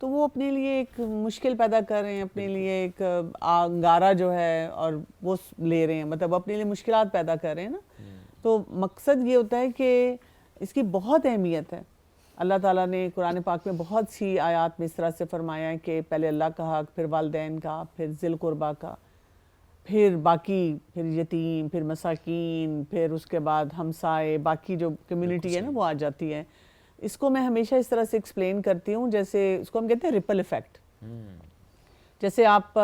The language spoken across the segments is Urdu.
تو وہ اپنے لیے ایک مشکل پیدا کر رہے ہیں, اپنے لیے ایک انگارہ جو ہے اور وہ لے رہے ہیں, مطلب اپنے لیے مشکلات پیدا کر رہے ہیں نا. تو مقصد یہ ہوتا ہے کہ اس کی بہت اہمیت ہے. اللہ تعالیٰ نے قرآن پاک میں بہت سی آیات میں اس طرح سے فرمایا ہے کہ پہلے اللہ کا حق, پھر والدین کا, پھر ذی القربیٰ کا, پھر باقی, پھر یتیم, پھر مساکین, پھر اس کے بعد ہمسائے, باقی جو کمیونٹی ہے نا وہ آ جاتی ہے. اس کو میں ہمیشہ اس طرح سے ایکسپلین کرتی ہوں, جیسے اس کو ہم کہتے ہیں ریپل ایفیکٹ. جیسے آپ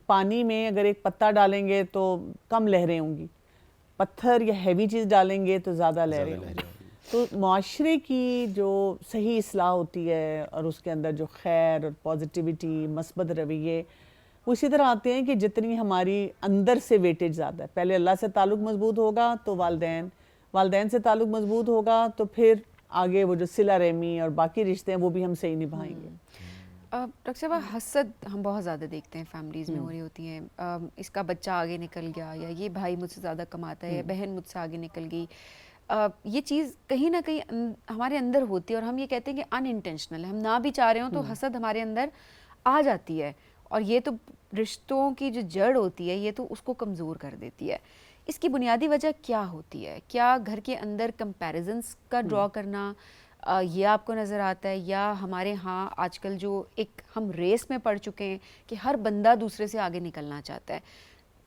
پانی میں اگر ایک پتا ڈالیں گے تو کم لہریں ہوں گی, پتھر یا ہیوی چیز ڈالیں گے تو زیادہ لہریں ہوں گی. تو معاشرے کی جو صحیح اصلاح ہوتی ہے اور اس کے اندر جو خیر اور پازیٹیوٹی, مثبت رویے, وہ اسی طرح آتے ہیں کہ جتنی ہماری اندر سے ویٹیج زیادہ ہے. پہلے اللہ سے تعلق مضبوط ہوگا تو والدین سے تعلق مضبوط ہوگا تو پھر آگے وہ جو صلہ رحمی اور باقی رشتے ہیں وہ بھی ہم صحیح نبھائیں گے. ڈاکٹر صاحبہ, حسد ہم بہت زیادہ دیکھتے ہیں فیملیز میں ہو رہی ہوتی ہیں. اس کا بچہ آگے نکل گیا, یا یہ بھائی مجھ سے زیادہ کماتا ہے, یا بہن مجھ سے آگے نکل گئی. یہ چیز کہیں نہ کہیں ہمارے اندر ہوتی ہے, اور ہم یہ کہتے ہیں کہ ان انٹینشنل ہے, ہم نہ بھی چاہ رہے ہوں تو حسد ہمارے اندر آ جاتی ہے, اور یہ تو رشتوں کی جو جڑ ہوتی ہے یہ تو اس کو کمزور کر دیتی ہے. اس کی بنیادی وجہ کیا ہوتی ہے؟ کیا گھر کے اندر کمپیریزنس کا ڈرا کرنا یہ آپ کو نظر آتا ہے, یا ہمارے ہاں آج کل جو ایک ہم ریس میں پڑ چکے ہیں کہ ہر بندہ دوسرے سے آگے نکلنا چاہتا ہے؟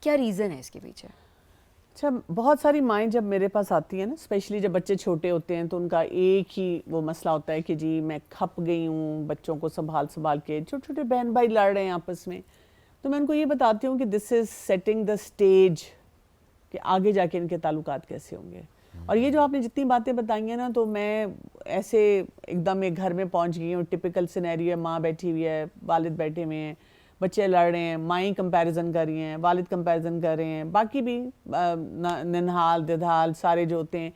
کیا ریزن ہے اس کے پیچھے؟ اچھا, بہت ساری مائیں جب میرے پاس آتی ہیں نا, اسپیشلی جب بچے چھوٹے ہوتے ہیں, تو ان کا ایک ہی وہ مسئلہ ہوتا ہے کہ جی میں کھپ گئی ہوں بچوں کو سنبھال کے, چھوٹے چھوٹے بہن بھائی لڑ رہے ہیں آپس میں. تو میں ان کو یہ بتاتی ہوں کہ دس از سیٹنگ دا اسٹیج کہ آگے جا کے ان کے تعلقات کیسے ہوں گے. اور یہ جو آپ نے جتنی باتیں بتائی ہیں نا, تو میں ایسے ایک دم ایک گھر میں پہنچ گئی ہوں, ٹپیکل سینیریو ہے, ماں بیٹھی ہوئی ہے, والد بیٹھے ہوئے ہیں, بچے لڑ رہے ہیں, مائیں کمپیریزن کر رہی ہیں, والد کمپیریزن کر رہے ہیں, باقی بھی ننہال ددھال سارے جو ہوتے ہیں.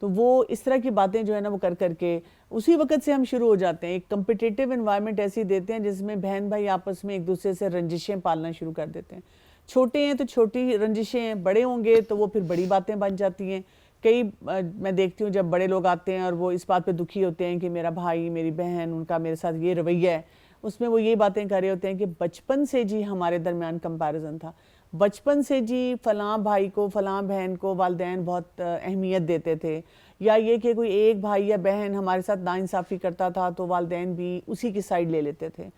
تو وہ اس طرح کی باتیں جو ہے نا وہ کر کے اسی وقت سے ہم شروع ہو جاتے ہیں. ایک کمپٹیٹیو انوائرمنٹ ایسی دیتے ہیں جس میں بہن بھائی آپس میں ایک دوسرے سے رنجشیں پالنا شروع کر دیتے ہیں. چھوٹے ہیں تو چھوٹی رنجشیں ہیں, بڑے ہوں گے تو وہ پھر بڑی باتیں بن جاتی ہیں. کئی میں دیکھتی ہوں جب بڑے لوگ آتے ہیں اور وہ اس بات پہ دکھی ہوتے ہیں کہ میرا بھائی میری بہن ان کا میرے ساتھ یہ رویہ ہے, اس میں وہ یہ باتیں کر رہے ہوتے ہیں کہ بچپن سے جی ہمارے درمیان کمپیریزن تھا, بچپن سے جی فلاں بھائی کو فلاں بہن کو والدین بہت اہمیت دیتے تھے, یا یہ کہ کوئی ایک بھائی یا بہن ہمارے ساتھ ناانصافی کرتا تھا تو والدین بھی اسی کی سائڈ لے لیتے تھے.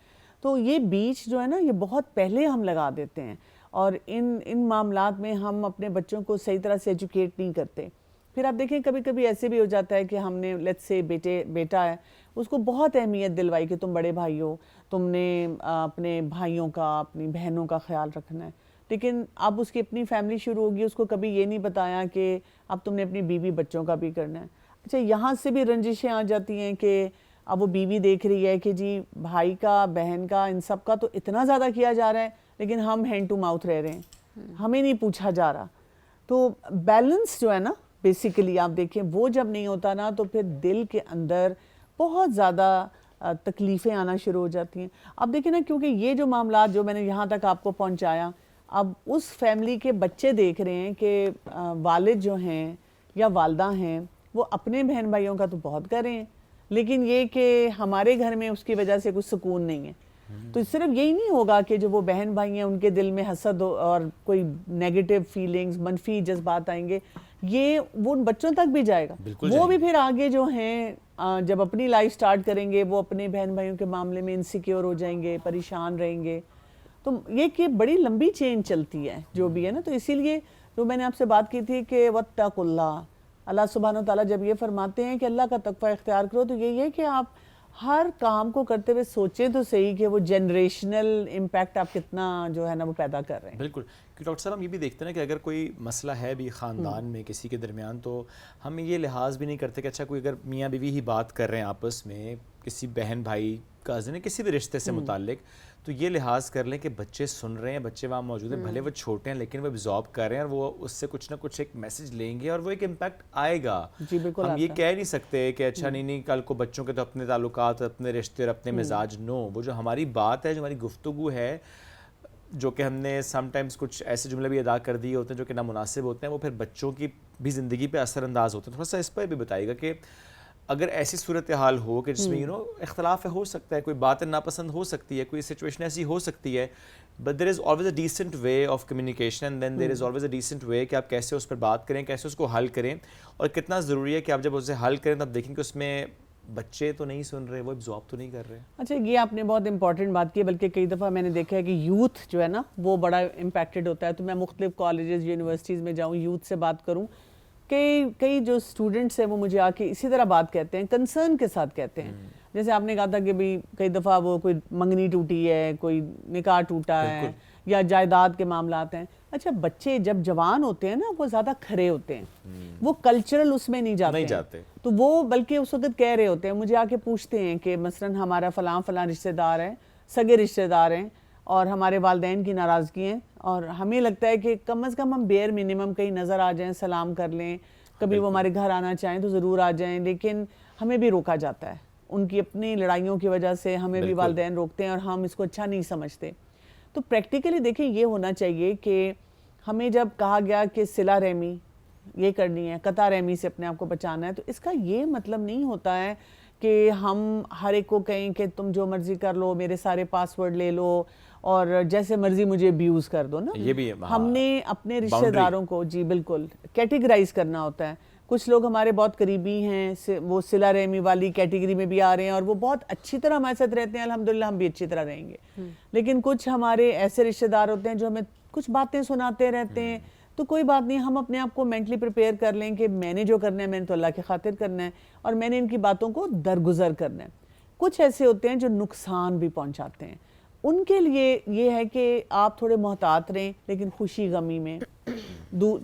تو یہ بیچ جو ہے نا یہ بہت پہلے ہم لگا دیتے ہیں, اور ان معاملات میں ہم اپنے بچوں کو صحیح طرح سے ایجوکیٹ نہیں کرتے. پھر آپ دیکھیں کبھی کبھی ایسے بھی ہو جاتا ہے کہ ہم نے لیٹس سے بیٹا ہے, اس کو بہت اہمیت دلوائی کہ تم بڑے بھائی ہو, تم نے اپنے بھائیوں کا اپنی بہنوں کا خیال رکھنا ہے, لیکن اب اس کی اپنی فیملی شروع ہوگی, اس کو کبھی یہ نہیں بتایا کہ اب تم نے اپنی بیوی بچوں کا بھی کرنا ہے. اچھا, یہاں سے بھی رنجشیں آ جاتی ہیں کہ اب وہ بیوی دیکھ رہی ہے کہ جی بھائی کا بہن کا ان سب کا تو اتنا زیادہ کیا جا رہا ہے, لیکن ہم ہینڈ ٹو ماؤتھ رہ رہے ہیں, ہمیں نہیں پوچھا جا رہا. تو بیلنس جو ہے نا بیسیکلی آپ دیکھیں وہ جب نہیں ہوتا نا, تو پھر دل کے اندر بہت زیادہ تکلیفیں آنا شروع ہو جاتی ہیں. اب دیکھیں نا, کیونکہ یہ جو معاملات جو میں نے یہاں تک آپ کو پہنچایا, اب اس فیملی کے بچے دیکھ رہے ہیں کہ والد جو ہیں یا والدہ ہیں وہ اپنے بہن بھائیوں کا تو بہت کر رہے ہیں, لیکن یہ کہ ہمارے گھر میں اس کی وجہ سے کچھ سکون نہیں ہے. تو صرف یہی نہیں ہوگا کہ جو وہ بہن بھائی ہیں ان کے دل میں حسد اور کوئی نیگیٹو فیلنگز, منفی جذبات آئیں گے, یہ وہ ان بچوں تک بھی جائے گا. وہ بھی پھر آگے جو ہیں جب اپنی لائف سٹارٹ کریں گے وہ اپنے بہن بھائیوں کے معاملے میں انسیکیور ہو جائیں گے, پریشان رہیں گے. تو یہ کہ بڑی لمبی چین چلتی ہے جو بھی ہے نا. تو اسی لیے جو میں نے آپ سے بات کی تھی کہ واتقوا اللہ, اللہ سبحانہ و تعالیٰ جب یہ فرماتے ہیں کہ اللہ کا تقوی اختیار کرو, تو یہی ہے کہ آپ ہر کام کو کرتے ہوئے سوچیں تو صحیح کہ وہ جنریشنل امپیکٹ آپ کتنا جو ہے نا وہ پیدا کر رہے ہیں. بالکل, کہ ڈاکٹر صاحب ہم یہ بھی دیکھتے ہیں کہ اگر کوئی مسئلہ ہے بھی خاندان میں کسی کے درمیان, تو ہم یہ لحاظ بھی نہیں کرتے کہ اچھا کوئی اگر میاں بیوی ہی بات کر رہے ہیں آپس میں کسی بہن بھائی کزن کسی بھی رشتے سے متعلق, تو یہ لحاظ کر لیں کہ بچے سن رہے ہیں, بچے وہاں موجود ہیں, بھلے وہ چھوٹے ہیں لیکن وہ ابزارب کر رہے ہیں, اور وہ اس سے کچھ نہ کچھ ایک میسج لیں گے اور وہ ایک امپیکٹ آئے گا. جی بالکل. ہم یہ کہہ نہیں سکتے کہ اچھا نہیں کل کو بچوں کے تو اپنے تعلقات, اپنے رشتے اور اپنے مزاج, نو, وہ جو ہماری بات ہے, جو ہماری گفتگو ہے, جو کہ ہم نے سم ٹائمز کچھ ایسے جملے بھی ادا کر دیے ہوتے ہیں جو کہ نامناسب ہوتے ہیں, وہ پھر بچوں کی بھی زندگی پہ اثر انداز ہوتے ہیں. تھوڑا سا اس پر بھی بتائیے گا کہ اگر ایسی صورتحال ہو کہ جس میں اختلاف ہو سکتا ہے, کوئی بات ناپسند ہو سکتی ہے, کوئی سچویشن ایسی ہو سکتی ہے, but there is always a decent way of communication and then there is always a decent way کہ آپ کیسے اس پر بات کریں, کیسے اس کو حل کریں, اور کتنا ضروری ہے کہ آپ جب اسے حل کریں تو آپ دیکھیں کہ اس میں بچے تو نہیں سن رہے, وہ ابزارب تو نہیں کر رہے. اچھا, یہ آپ نے بہت امپورٹنٹ بات کی ہے, بلکہ کئی دفعہ میں نے دیکھا ہے کہ یوتھ جو ہے نا وہ بڑا امپیکٹڈ ہوتا ہے. تو میں مختلف کالجز یونیورسٹیز میں جاؤں, یوتھ سے بات کروں, کئی جو اسٹوڈنٹس ہیں وہ مجھے آ کے اسی طرح بات کہتے ہیں, کنسرن کے ساتھ کہتے ہیں. جیسے آپ نے کہا تھا کہ بھئی کئی دفعہ وہ کوئی منگنی ٹوٹی ہے, کوئی نکاح ٹوٹا ہے, یا جائیداد کے معاملات ہیں. اچھا, بچے جب جوان ہوتے ہیں نا وہ زیادہ کھرے ہوتے ہیں, وہ کلچرل اس میں نہیں جاتے, تو وہ بلکہ اس وقت کہہ رہے ہوتے ہیں, مجھے آ کے پوچھتے ہیں کہ مثلا ہمارا فلاں رشتہ دار ہے, سگے رشتہ دار ہیں, اور ہمارے والدین کی ناراضگی ہیں, اور ہمیں لگتا ہے کہ کم از کم ہم بیئر منیمم کہیں نظر آ جائیں, سلام کر لیں, کبھی وہ ہمارے گھر آنا چاہیں تو ضرور آ جائیں. لیکن ہمیں بھی روکا جاتا ہے, ان کی اپنی لڑائیوں کی وجہ سے ہمیں بھی والدین روکتے ہیں, اور ہم اس کو اچھا نہیں سمجھتے. تو پریکٹیکلی دیکھیں یہ ہونا چاہیے کہ ہمیں جب کہا گیا کہ صلہ رحمی یہ کرنی ہے, قطع رحمی سے اپنے آپ کو بچانا ہے, تو اس کا یہ مطلب نہیں ہوتا ہے کہ ہم ہر ایک کو کہیں کہ تم جو مرضی کر لو, میرے سارے پاسورڈ لے لو, اور جیسے مرضی مجھے ابیوز کر دو نا. یہ بھی ہم نے اپنے رشتہ داروں کو جی بالکل کیٹیگرائز کرنا ہوتا ہے. کچھ لوگ ہمارے بہت قریبی ہیں, وہ صلہ رحمی والی کیٹیگری میں بھی آ رہے ہیں, اور وہ بہت اچھی طرح ہمارے ساتھ رہتے ہیں, الحمدللہ ہم بھی اچھی طرح رہیں گے. لیکن کچھ ہمارے ایسے رشتہ دار ہوتے ہیں جو ہمیں کچھ باتیں سناتے رہتے ہیں. تو کوئی بات نہیں, ہم اپنے آپ کو مینٹلی پریپیئر کر لیں کہ میں نے جو کرنا ہے میں نے تو اللہ کی خاطر کرنا ہے, اور میں نے ان کی باتوں کو درگزر کرنا ہے. کچھ ایسے ہوتے ہیں جو نقصان بھی پہنچاتے ہیں, ان کے لیے یہ ہے کہ آپ تھوڑے محتاط رہیں, لیکن خوشی غمی میں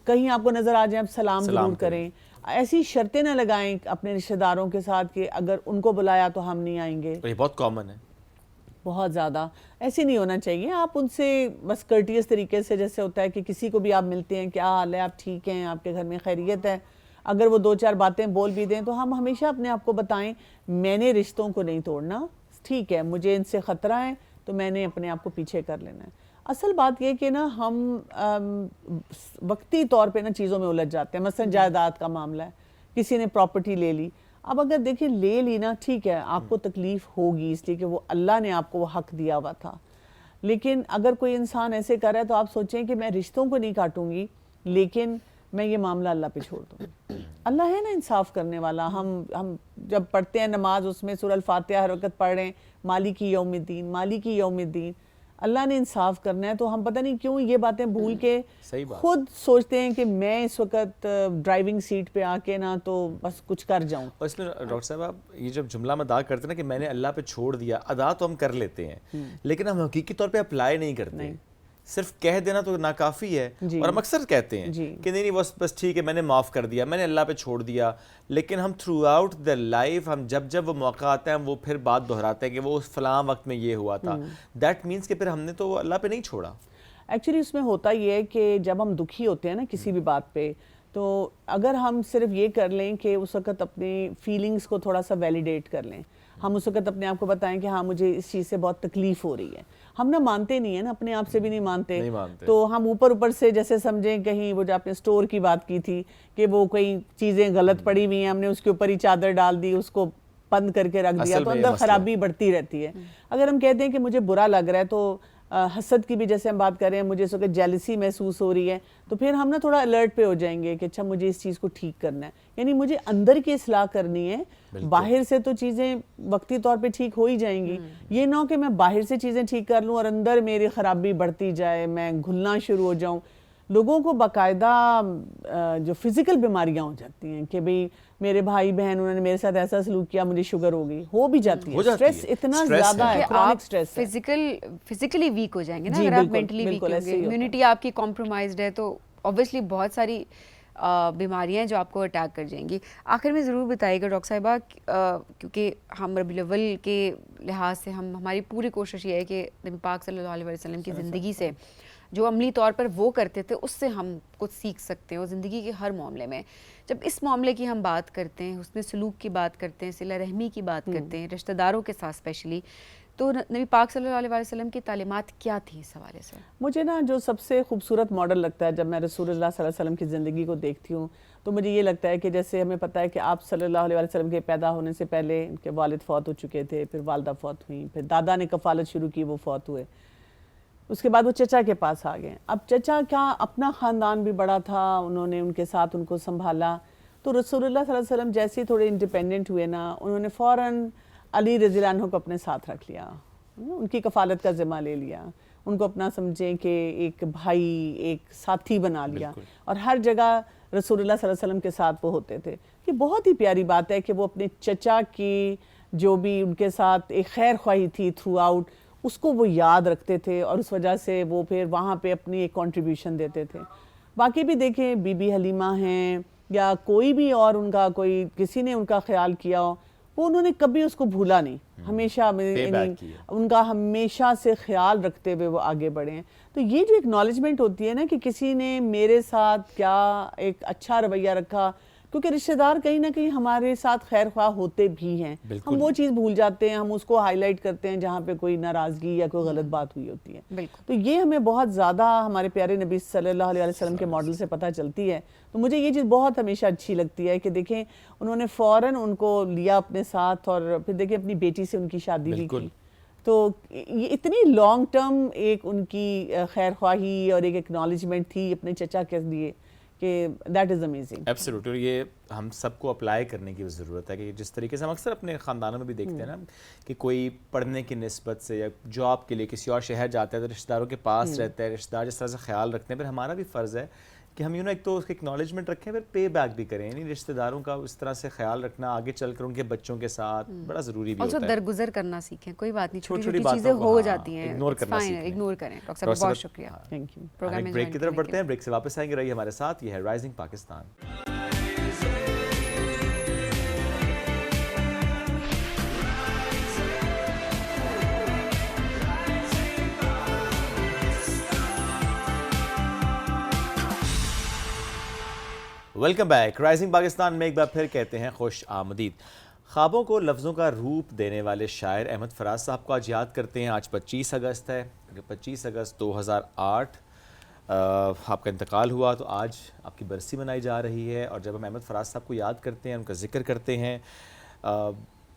کہیں آپ کو نظر آ جائیں آپ سلام ضرور کریں. ایسی شرطیں نہ لگائیں اپنے رشتہ داروں کے ساتھ کہ اگر ان کو بلایا تو ہم نہیں آئیں گے. یہ بہت کامن ہے, بہت زیادہ ایسی نہیں ہونا چاہیے. آپ ان سے بس کرٹیس طریقے سے, جیسے ہوتا ہے کہ کسی کو بھی آپ ملتے ہیں, کیا حال ہے, آپ ٹھیک ہیں, آپ کے گھر میں خیریت ہے, اگر وہ 2-4 باتیں بول بھی دیں تو ہم ہمیشہ اپنے آپ کو بتائیں میں نے رشتوں کو نہیں توڑنا, ٹھیک ہے, مجھے ان سے خطرہ ہے تو میں نے اپنے آپ کو پیچھے کر لینا ہے. اصل بات یہ کہ نا ہم وقتی طور پہ نا چیزوں میں الجھ جاتے ہیں. مثلا جائیداد کا معاملہ ہے, کسی نے پراپرٹی لے لی, اب اگر دیکھیں لے لی نا, ٹھیک ہے آپ کو تکلیف ہوگی اس لیے کہ وہ اللہ نے آپ کو وہ حق دیا ہوا تھا, لیکن اگر کوئی انسان ایسے کر رہا ہے تو آپ سوچیں کہ میں رشتوں کو نہیں کاٹوں گی, لیکن میں یہ معاملہ اللہ پہ چھوڑ دوں. اللہ ہے نا انصاف کرنے والا. ہم جب پڑھتے ہیں نماز, اس میں سورہ الفاتحہ ہر وقت پڑھ رہے ہیں, مالکی یوم الدین, مالکی یوم الدین, اللہ نے انصاف کرنا ہے. تو ہم پتہ نہیں کیوں یہ باتیں بھول کے خود سوچتے ہیں کہ میں اس وقت ڈرائیونگ سیٹ پہ آ کے نا تو بس کچھ کر جاؤں. اور اس میں ڈاکٹر صاحب آپ یہ جب جملہ ہم ادا کرتے ہیں نا کہ میں نے اللہ پہ چھوڑ دیا, ادا تو ہم کر لیتے ہیں لیکن ہم حقیقی طور پہ اپلائی نہیں کرتے. صرف کہہ دینا تو ناکافی ہے, اور ہم اکثر کہتے ہیں کہ نہیں بس ٹھیک ہے, میں نے معاف کر دیا, میں نے اللہ پہ چھوڑ دیا, لیکن ہم تھرو آؤٹ دا لائف ہم جب وہ موقع آتا ہے وہ پھر بات دہراتے ہیں کہ وہ فلاں وقت میں یہ ہوا تھا. دیٹ مینس کہ پھر ہم نے تو اللہ پہ نہیں چھوڑا. ایکچولی اس میں ہوتا یہ ہے کہ جب ہم دکھی ہوتے ہیں نا کسی بھی بات پہ, تو اگر ہم صرف یہ کر لیں کہ اس وقت اپنی فیلنگز کو تھوڑا سا ویلیڈیٹ کر لیں, ہم اس وقت اپنے آپ کو بتائیں کہ ہاں مجھے اس چیز سے بہت تکلیف ہو رہی ہے. ہم نہ مانتے نہیں ہیں نا, اپنے آپ سے بھی نہیں مانتے, تو ہم اوپر سے جیسے سمجھیں کہیں وہ جو آپ نے اسٹور کی بات کی تھی کہ وہ کوئی چیزیں غلط پڑی ہوئی ہیں, ہم نے اس کے اوپر ہی چادر ڈال دی, اس کو بند کر کے رکھ دیا, تو اندر خرابی بڑھتی رہتی ہے. اگر ہم کہتے ہیں کہ مجھے برا لگ رہا ہے, تو حسد کی بھی جیسے ہم بات کر رہے ہیں, مجھے اس وقت جیلسی محسوس ہو رہی ہے, تو پھر ہم نا تھوڑا الرٹ پہ ہو جائیں گے کہ اچھا مجھے اس چیز کو ٹھیک کرنا ہے, یعنی مجھے اندر کی اصلاح کرنی ہے. باہر سے تو چیزیں وقتی طور پہ ٹھیک ہو ہی جائیں گی, یہ نہ ہو کہ میں باہر سے چیزیں ٹھیک کر لوں اور اندر میری خرابی بڑھتی جائے, میں گھلنا شروع ہو جاؤں. لوگوں کو باقاعدہ جو فزیکل بیماریاں ہو جاتی ہیں کہ بھئی میرے بھائی بہن انہوں نے میرے ساتھ ایسا سلوک کیا, مجھے شوگر ہو گئی, ہو بھی جاتی ہے. سٹریس اتنا زیادہ ہے, کرونک سٹریس ہے, فزیکلی ویک ہو جائیں گے نا اگر آپ مینٹلی ویک ہوں گے, امیونٹی آپ کی کمپرومائزڈ ہے, تو obviously بہت ساری بیماریاں ہیں جو آپ کو اٹیک کر جائیں گی. آخر میں ضرور بتائیے گا ڈاکٹر صاحبہ, کیونکہ ہم ربیع الاول کے لحاظ سے ہماری پوری کوشش یہ ہے کہ نبی پاک صلی اللہ علیہ وسلم کی زندگی سے جو عملی طور پر وہ کرتے تھے اس سے ہم کچھ سیکھ سکتے ہیں, اور زندگی کے ہر معاملے میں. جب اس معاملے کی ہم بات کرتے ہیں, حسن سلوک کی بات کرتے ہیں, صلہ رحمی کی بات کرتے ہیں, رشتہ داروں کے ساتھ اسپیشلی, تو نبی پاک صلی اللہ علیہ وسلم کی تعلیمات کیا تھی اس حوالے سے؟ مجھے نا جو سب سے خوبصورت ماڈل لگتا ہے جب میں رسول اللہ صلی اللہ علیہ وسلم کی زندگی کو دیکھتی ہوں تو مجھے یہ لگتا ہے کہ جیسے ہمیں پتہ ہے کہ آپ صلی اللہ علیہ وسلم کے پیدا ہونے سے پہلے ان کے والد فوت ہو چکے تھے، پھر والدہ فوت ہوئیں، پھر دادا نے کفالت شروع کی، وہ فوت ہوئے، اس کے بعد وہ چچا کے پاس آ گئے. اب چچا کا اپنا خاندان بھی بڑا تھا، انہوں نے ان کے ساتھ ان کو سنبھالا. تو رسول اللہ صلی اللہ علیہ وسلم جیسے ہی تھوڑے انڈیپینڈنٹ ہوئے نا، انہوں نے فوراً علی رضی اللہ عنہ کو اپنے ساتھ رکھ لیا، ان کی کفالت کا ذمہ لے لیا، ان کو اپنا سمجھیں کہ ایک بھائی، ایک ساتھی بنا لیا، اور ہر جگہ رسول اللہ صلی اللہ علیہ وسلم کے ساتھ وہ ہوتے تھے. یہ بہت ہی پیاری بات ہے کہ وہ اپنے چچا کی جو بھی ان کے ساتھ ایک خیر خواہی تھی تھرو آؤٹ، اس کو وہ یاد رکھتے تھے، اور اس وجہ سے وہ پھر وہاں پہ اپنی ایک کنٹریبیوشن دیتے تھے. باقی بھی دیکھیں بی بی حلیمہ ہیں یا کوئی بھی اور ان کا کوئی کسی نے ان کا خیال کیا ہو، وہ انہوں نے کبھی اس کو بھولا نہیں، ہمیشہ ان کا ہمیشہ سے خیال رکھتے ہوئے وہ آگے بڑھے ہیں. تو یہ جو اکنالجمنٹ ہوتی ہے نا کہ کسی نے میرے ساتھ کیا ایک اچھا رویہ رکھا، کیونکہ رشتہ دار کہیں نہ کہیں ہمارے ساتھ خیر خواہ ہوتے بھی ہیں، ہم وہ چیز بھول جاتے ہیں، ہم اس کو ہائی لائٹ کرتے ہیں جہاں پہ کوئی ناراضگی یا کوئی غلط بات ہوئی ہوتی ہے. تو یہ ہمیں بہت زیادہ ہمارے پیارے نبی صلی اللہ علیہ وسلم کے ماڈل سے پتہ چلتی ہے. تو مجھے یہ چیز بہت ہمیشہ اچھی لگتی ہے کہ دیکھیں انہوں نے فوراً ان کو لیا اپنے ساتھ، اور پھر دیکھیں اپنی بیٹی سے ان کی شادی بھی کی. تو یہ اتنی لانگ ٹرم ایک ان کی خیر خواہی اور ایک اکنالجمنٹ تھی اپنے چچا کے لیے کہ دیٹ از امیزنگ. ایبسلیوٹلی. اور یہ ہم سب کو اپلائی کرنے کی ضرورت ہے کہ جس طریقے سے ہم اکثر اپنے خاندانوں میں بھی دیکھتے ہیں نا کہ کوئی پڑھنے کی نسبت سے یا جاب کے لیے کسی اور شہر جاتا ہے تو رشتہ داروں کے پاس رہتا ہے، رشتہ دار جس طرح سے خیال رکھتے ہیں، پھر ہمارا بھی فرض ہے کہ ہم ایک تو اس کی اکنالجمنٹ رکھیں، پھر پے بیک بھی کریں. یعنی رشتہ داروں کا اس طرح سے خیال رکھنا آگے چل کر ان کے بچوں کے ساتھ بڑا ضروری بھی ہوتا ہے. درگزر کرنا سیکھیں، کوئی بات نہیں، چھوٹی چھوٹی چیزیں ہو جاتی ہیں، اگنور کرنا سیکھیں. اگنور کریں. ڈاکٹر صاحب بہت شکریہ. Thank you. پروگرام میں بریک کی طرف بڑھتے ہیں، بریک سے واپس آئیں گے. رہیے ہمارے ساتھ. یہ ہے rising Pakistan. Welcome back. Rising Pakistan میں ایک بار پھر کہتے ہیں خوش آمدید. خوابوں کو لفظوں کا روپ دینے والے شاعر احمد فراز صاحب کو آج یاد کرتے ہیں. آج 25 اگست ہے. 25 اگست 2008 آپ کا انتقال ہوا، تو آج آپ کی برسی منائی جا رہی ہے. اور جب ہم احمد فراز صاحب کو یاد کرتے ہیں، ان کا ذکر کرتے ہیں،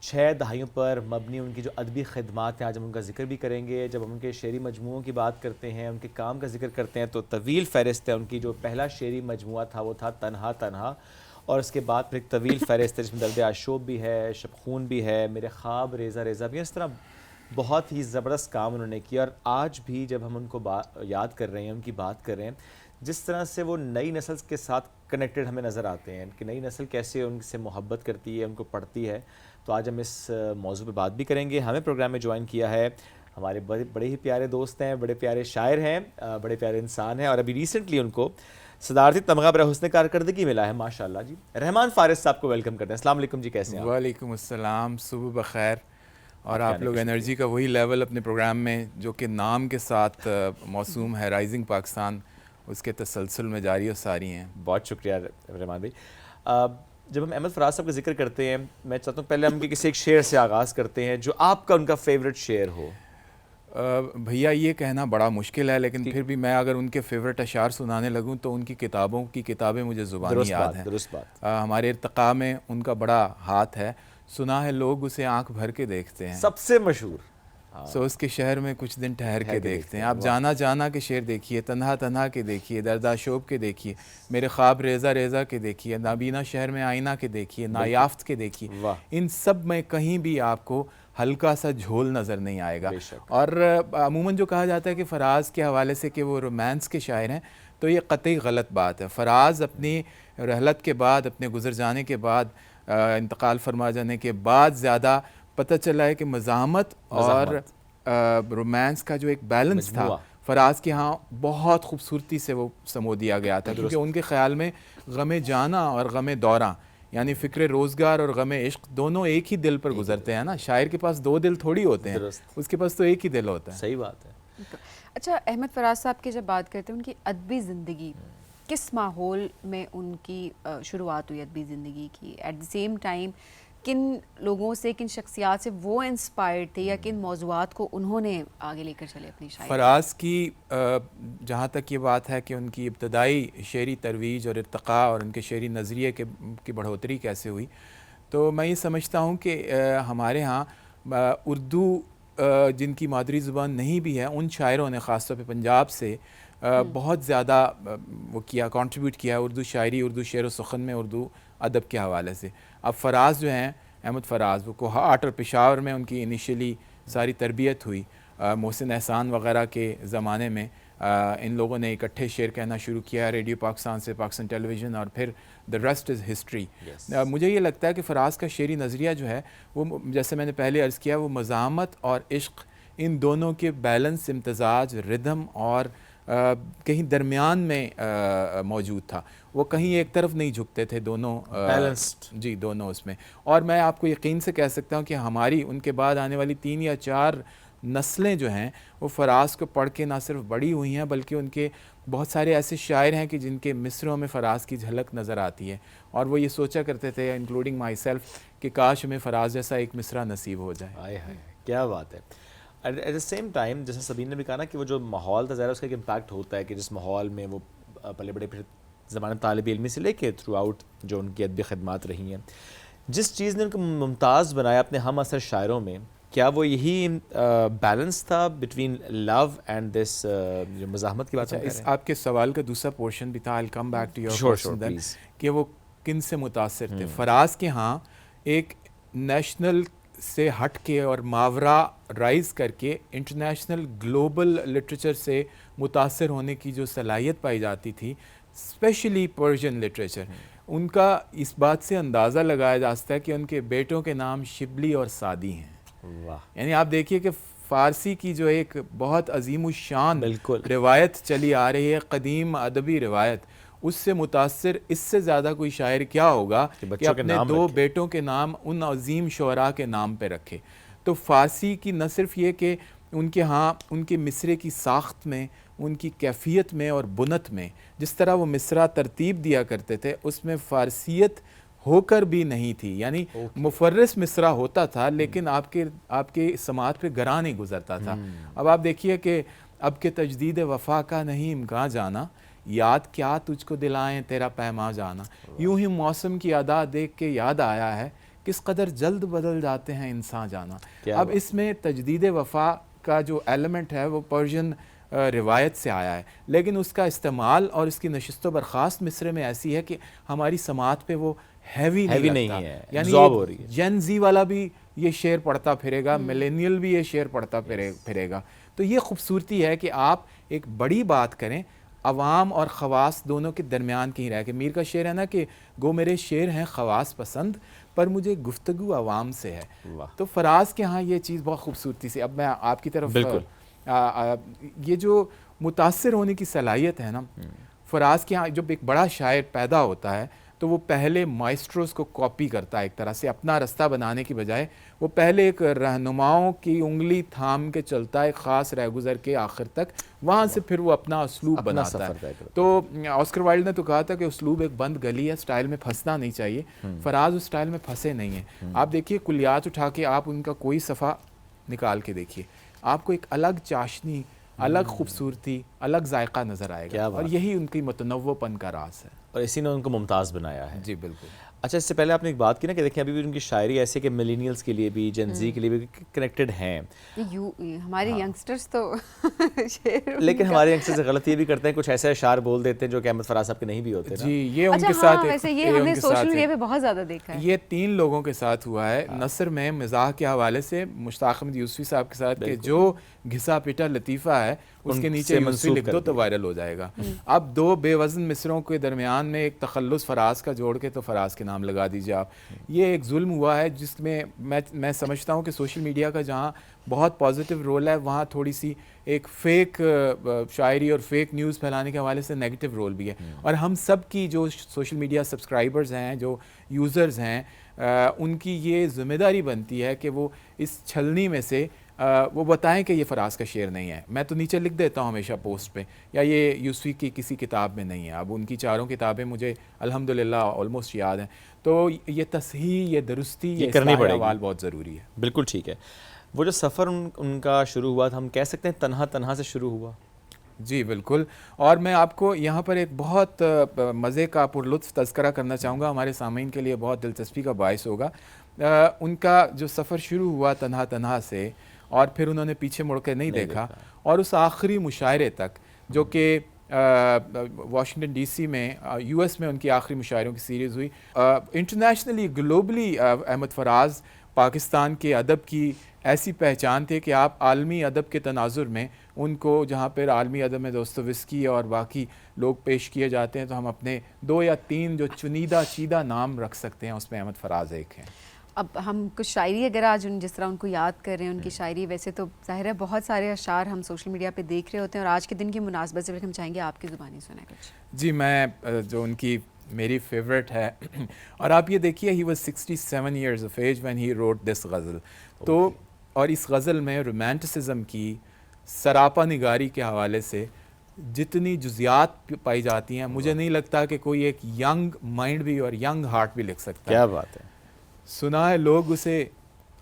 6 دہائیوں پر مبنی ان کی جو ادبی خدمات ہیں، آج ہم ان کا ذکر بھی کریں گے. جب ہم ان کے شعری مجموعوں کی بات کرتے ہیں، ان کے کام کا ذکر کرتے ہیں، تو طویل فہرست ہے. ان کی جو پہلا شعری مجموعہ تھا وہ تھا تنہا تنہا، اور اس کے بعد پھر ایک طویل فہرست ہے جس میں درد آشوب بھی ہے، شب خون بھی ہے، میرے خواب ریزہ ریزہ بھی ہے. اس طرح بہت ہی زبردست کام انہوں نے کیا. اور آج بھی جب ہم ان کو یاد کر رہے ہیں، ان کی بات کر رہے ہیں، جس طرح سے وہ نئی نسل کے ساتھ کنیکٹڈ ہمیں نظر آتے ہیں کہ نئی نسل کیسے ان سے محبت کرتی ہے، ان کو پڑھتی ہے. تو آج ہم اس موضوع پہ بات بھی کریں گے. ہمیں پروگرام میں جوائن کیا ہے ہمارے بڑے ہی پیارے دوست ہیں، بڑے پیارے شاعر ہیں، بڑے پیارے انسان ہیں، اور ابھی ریسنٹلی ان کو صدارتی تمغہ برائے حسن کارکردگی ملا ہے، ماشاءاللہ. جی رحمان فارس صاحب کو ویلکم کرتے ہیں. السلام علیکم جی، کیسے ہیں آپ؟ وعلیکم السلام، صبح بخیر. اور آپ لوگ انرجی کا وہی لیول اپنے پروگرام میں جو کہ نام کے ساتھ موسوم ہے رائزنگ پاکستان، اس کے تسلسل میں جاری و ساری ہیں. بہت شکریہ رحمان بھائی. جب ہم احمد فراز صاحب کا ذکر کرتے ہیں، میں چاہتا ہوں پہلے ہم کسی ایک شعر سے آغاز کرتے ہیں جو آپ کا ان کا فیوریٹ شعر ہو. بھیا یہ کہنا بڑا مشکل ہے، لیکن پھر بھی میں اگر ان کے فیوریٹ اشعار سنانے لگوں تو ان کی کتابیں مجھے زبانی یاد ہیں. درست بات. ہمارے ارتقاء میں ان کا بڑا ہاتھ ہے. سنا ہے لوگ اسے آنکھ بھر کے دیکھتے ہیں، سب سے مشہور. سو اس کے شہر میں کچھ دن ٹھہر کے دیکھتے ہیں. آپ جانا جانا کے شعر دیکھیے، تنہا تنہا کے دیکھیے، درد آشوب کے دیکھیے، میرے خواب ریزہ ریزہ کے دیکھیے، نابینا شہر میں آئینہ کے دیکھیے، نایافت کے دیکھیے. ان سب میں کہیں بھی آپ کو ہلکا سا جھول نظر نہیں آئے گا. اور عموماً جو کہا جاتا ہے کہ فراز کے حوالے سے کہ وہ رومانس کے شاعر ہیں، تو یہ قطعی غلط بات ہے. فراز اپنی رحلت کے بعد، اپنے گزر جانے کے بعد، انتقال فرما جانے کے بعد زیادہ پتہ چلا ہے کہ مزاحمت اور رومانس کا جو ایک بیلنس تھا فراز کے ہاں بہت خوبصورتی سے وہ سمو دیا گیا تھا. کیونکہ ان کے خیال میں غم جانا اور غم دوراں، یعنی فکر روزگار اور غم عشق، دونوں ایک ہی دل پر گزرتے ہیں نا. شاعر کے پاس 2 دل تھوڑی ہوتے ہیں، اس کے پاس تو ایک ہی دل ہوتا ہے. صحیح بات ہے. اچھا، احمد فراز صاحب کی جب بات کرتے ہیں، ان کی ادبی زندگی کس ماحول میں ان کی شروعات ہوئی ادبی زندگی کی؟ ایٹ دی سیم ٹائم کن لوگوں سے, کن شخصیات سے وہ انسپائرڈ تھے یا کن موضوعات کو انہوں نے آگے لے کر چلے اپنی شاعری؟ فراز کی جہاں تک یہ بات ہے کہ ان کی ابتدائی شعری ترویج اور ارتقاء اور ان کے شعری نظریے کی بڑھوتری کیسے ہوئی, تو میں یہ سمجھتا ہوں کہ ہمارے ہاں اردو جن کی مادری زبان نہیں بھی ہے, ان شاعروں نے خاص طور پہ پنجاب سے بہت زیادہ وہ کیا, کنٹریبیوٹ کیا اردو شاعری, اردو شعر و سخن میں, اردو ادب کے حوالے سے. اب فراز جو ہیں, احمد فراز, وہ کوہاٹ اور پشاور میں ان کی انیشلی ساری تربیت ہوئی. محسن احسان وغیرہ کے زمانے میں ان لوگوں نے اکٹھے شعر کہنا شروع کیا ریڈیو پاکستان سے, پاکستان ٹیلی ویژن, اور پھر دا ریسٹ از ہسٹری. مجھے یہ لگتا ہے کہ فراز کا شعری نظریہ جو ہے وہ, جیسے میں نے پہلے عرض کیا, وہ مزاحمت اور عشق ان دونوں کے بیلنس, امتزاج, ردھم اور کہیں درمیان میں موجود تھا. وہ کہیں ایک طرف نہیں جھکتے تھے, دونوں بیلنسڈ, جی دونوں اس میں. اور میں آپ کو یقین سے کہہ سکتا ہوں کہ ہماری ان کے بعد آنے والی 3 یا 4 نسلیں جو ہیں وہ فراز کو پڑھ کے نہ صرف بڑی ہوئی ہیں, بلکہ ان کے بہت سارے ایسے شاعر ہیں کہ جن کے مصروں میں فراز کی جھلک نظر آتی ہے, اور وہ یہ سوچا کرتے تھے, انکلوڈنگ مائی سیلف, کہ کاش ہمیں فراز جیسا ایک مصرع نصیب ہو جائے. ہائے ہائے کیا بات ہے. ایٹ دا سیم ٹائم جیسے سبین نے بھی کہا نا کہ وہ جو ماحول تھا, ظاہر اس کا ایک امپیکٹ ہوتا ہے کہ جس ماحول میں وہ پلے بڑے, پھر زمانہ طالب علمی سے لے کے تھرو آؤٹ جو ان کی ادبی خدمات رہی ہیں, جس چیز نے ان کو ممتاز بنایا اپنے ہم اثر شاعروں میں, کیا وہ یہی بیلنس تھا بٹوین لو اینڈ دس, جو مزاحمت کی بات ہے. اس آپ کے سوال کا دوسرا پورشن بھی تھا, I'll come back to your question then, کہ وہ کن سے متاثر تھے. فراز کے ہاں ایک نیشنل سے ہٹ کے اور ماورا رائز کر کے انٹرنیشنل گلوبل لٹریچر سے متاثر ہونے کی جو صلاحیت پائی جاتی تھی, اسپیشلی پرشین لٹریچر, ان کا اس بات سے اندازہ لگایا جا سکتا ہے کہ ان کے بیٹوں کے نام شبلی اور سعدی ہیں. یعنی آپ دیکھیے کہ فارسی کی جو ایک بہت عظیم الشان روایت چلی آ رہی ہے, قدیم ادبی روایت, اس سے متاثر اس سے زیادہ کوئی شاعر کیا ہوگا کہ اپنے 2 بیٹوں کے نام ان عظیم شعراء کے نام پہ رکھے. تو فارسی کی نہ صرف یہ کہ ان کے ہاں ان کے مصرے کی ساخت میں, ان کی کیفیت میں اور بنت میں, جس طرح وہ مصرع ترتیب دیا کرتے تھے, اس میں فارسیت ہو کر بھی نہیں تھی. یعنی مفرس مصرع ہوتا تھا لیکن آپ کے سماعت پہ گراں نہیں گزرتا تھا. اب آپ دیکھیے کہ اب کے تجدید وفا کا نہیں امکان جانا, یاد کیا تجھ کو دلائیں تیرا پیما جانا, یوں ہی موسم کی ادا دیکھ کے یاد آیا ہے کس قدر جلد بدل جاتے ہیں انسان جانا. اب اس میں تجدید وفا کا جو ایلیمنٹ ہے وہ پرشین روایت سے آیا ہے, لیکن اس کا استعمال اور اس کی نشست و برخاست مصرے میں ایسی ہے کہ ہماری سماعت پہ وہ ہیوی نہیں ہے. یعنی جین زی والا بھی یہ شعر پڑھتا پھرے گا, ملینیل بھی یہ شعر پڑھتا پھرے گا. تو یہ خوبصورتی ہے کہ آپ ایک بڑی بات کریں, عوام اور خواص دونوں کے درمیان کہیں رہ کے. میر کا شعر ہے نا کہ گو میرے شعر ہیں خواص پسند, پر مجھے گفتگو عوام سے ہے. تو فراز کے ہاں یہ چیز بہت خوبصورتی سے. اب میں آپ کی طرف, یہ جو متاثر ہونے کی صلاحیت ہے نا, فراز کے ہاں جب ایک بڑا شاعر پیدا ہوتا ہے تو وہ پہلے مائسٹروز کو کاپی کرتا ہے, ایک طرح سے اپنا رستہ بنانے کی بجائے وہ پہلے ایک رہنماؤں کی انگلی تھام کے چلتا ہے ایک خاص رہ گزر کے آخر تک, وہاں سے پھر وہ اپنا اسلوب بناتا ہے. تو آسکر وائلڈ نے تو کہا تھا کہ اسلوب ایک بند گلی ہے, سٹائل میں پھنسنا نہیں چاہیے. فراز اس سٹائل میں پھنسے نہیں ہیں. آپ دیکھیے کلیات اٹھا کے آپ ان کا کوئی صفحہ نکال کے دیکھیے, آپ کو ایک الگ چاشنی, الگ خوبصورتی, الگ ذائقہ نظر آئے گا, اور یہی ان کی متنوع پن کا راز ہے, اور اسی نے ان کو ممتاز بنایا ہے. جی بالکل. اچھا, اس سے پہلے آپ نے ایک بات کی نا کہ دیکھیں ابھی بھی ان کی شاعری ایسی ہے کہ ملینیلز کے لیے بھی, جن زی کے لیے بھی کنیکٹڈ ہیں. ہمارے ینگسٹرز تو لیکن ہمارے ینگسٹرز غلط یہ بھی کرتے ہیں, کچھ ایسے اشعار بول دیتے ہیں جو کہ احمد فراز صاحب کے نہیں بھی ہوتے. جی یہ ان کے ساتھ, ویسے یہ ہم نے سوشل میڈیا پہ بہت زیادہ دیکھا ہے. یہ 3 لوگوں کے ساتھ ہوا ہے. نثر میں مزاح کے حوالے سے مشتاق احمد یوسفی صاحب کے ساتھ کہ جو گھسا پٹا لطیفہ ہے اس کے نیچے یوسفی لکھ دو تو وائرل ہو جائے گا. اب 2 بے وزن مصروں کے درمیان میں ایک تخلص فراز کا جوڑ کے تو فراز کے نام لگا دیجیے آپ. یہ ایک ظلم ہوا ہے جس میں میں سمجھتا ہوں کہ سوشل میڈیا کا جہاں بہت پازیٹیو رول ہے, وہاں تھوڑی سی ایک فیک شاعری اور فیک نیوز پھیلانے کے حوالے سے نیگیٹو رول بھی ہے. اور ہم سب کی جو سوشل میڈیا سبسکرائبرز ہیں, جو یوزرز ہیں, ان کی یہ ذمہ داری بنتی ہے کہ وہ اس چھلنی میں سے وہ بتائیں کہ یہ فراز کا شعر نہیں ہے. میں تو نیچے لکھ دیتا ہوں ہمیشہ پوسٹ پہ, یا یہ یوسفی کی کسی کتاب میں نہیں ہے. اب ان کی چاروں کتابیں مجھے الحمدللہ آلموسٹ یاد ہیں, تو یہ تصحیح, یہ درستی, یہ کرنی اصلاح پڑے گی. احوال بہت ضروری ہے. بالکل ٹھیک ہے. وہ جو سفر ان کا شروع ہوا تھا, ہم کہہ سکتے ہیں تنہا سے شروع ہوا. جی بالکل. اور میں آپ کو یہاں پر ایک بہت مزے کا پرلطف تذکرہ کرنا چاہوں گا, ہمارے سامعین کے لیے بہت دلچسپی کا باعث ہوگا. ان کا جو سفر شروع ہوا تنہا سے, اور پھر انہوں نے پیچھے مڑ کے نہیں دیکھا, اور اس آخری مشاعرے تک جو کہ واشنگٹن ڈی سی میں یو ایس میں ان کی آخری مشاعروں کی سیریز ہوئی. انٹرنیشنلی گلوبلی احمد فراز پاکستان کے ادب کی ایسی پہچان تھے کہ آپ عالمی ادب کے تناظر میں ان کو, جہاں پر عالمی ادب میں دوستویسکی اور باقی لوگ پیش کیے جاتے ہیں, تو ہم اپنے 2 یا 3 جو چیدہ نام رکھ سکتے ہیں, اس میں احمد فراز ایک ہیں. اب ہم کچھ شاعری اگر آج جس طرح ان کو یاد کر رہے ہیں, ان کی شاعری, ویسے تو ظاہر ہے بہت سارے اشعار ہم سوشل میڈیا پہ دیکھ رہے ہوتے ہیں, اور آج کے دن کی مناسبت سے ہم چاہیں گے آپ کی زبانی سنیں کچھ. جی میں جو ان کی میری فیوریٹ ہے, اور آپ یہ دیکھیے ہی was 67 years of age when he wrote this ghazal. تو اور اس غزل میں رومانٹسزم کی سراپا نگاری کے حوالے سے جتنی جزیات پائی جاتی ہیں, مجھے نہیں لگتا کہ کوئی ایک ینگ مائنڈ بھی اور ینگ ہارٹ بھی لکھ سکتا ہے. کیا بات ہے. سنا ہے لوگ اسے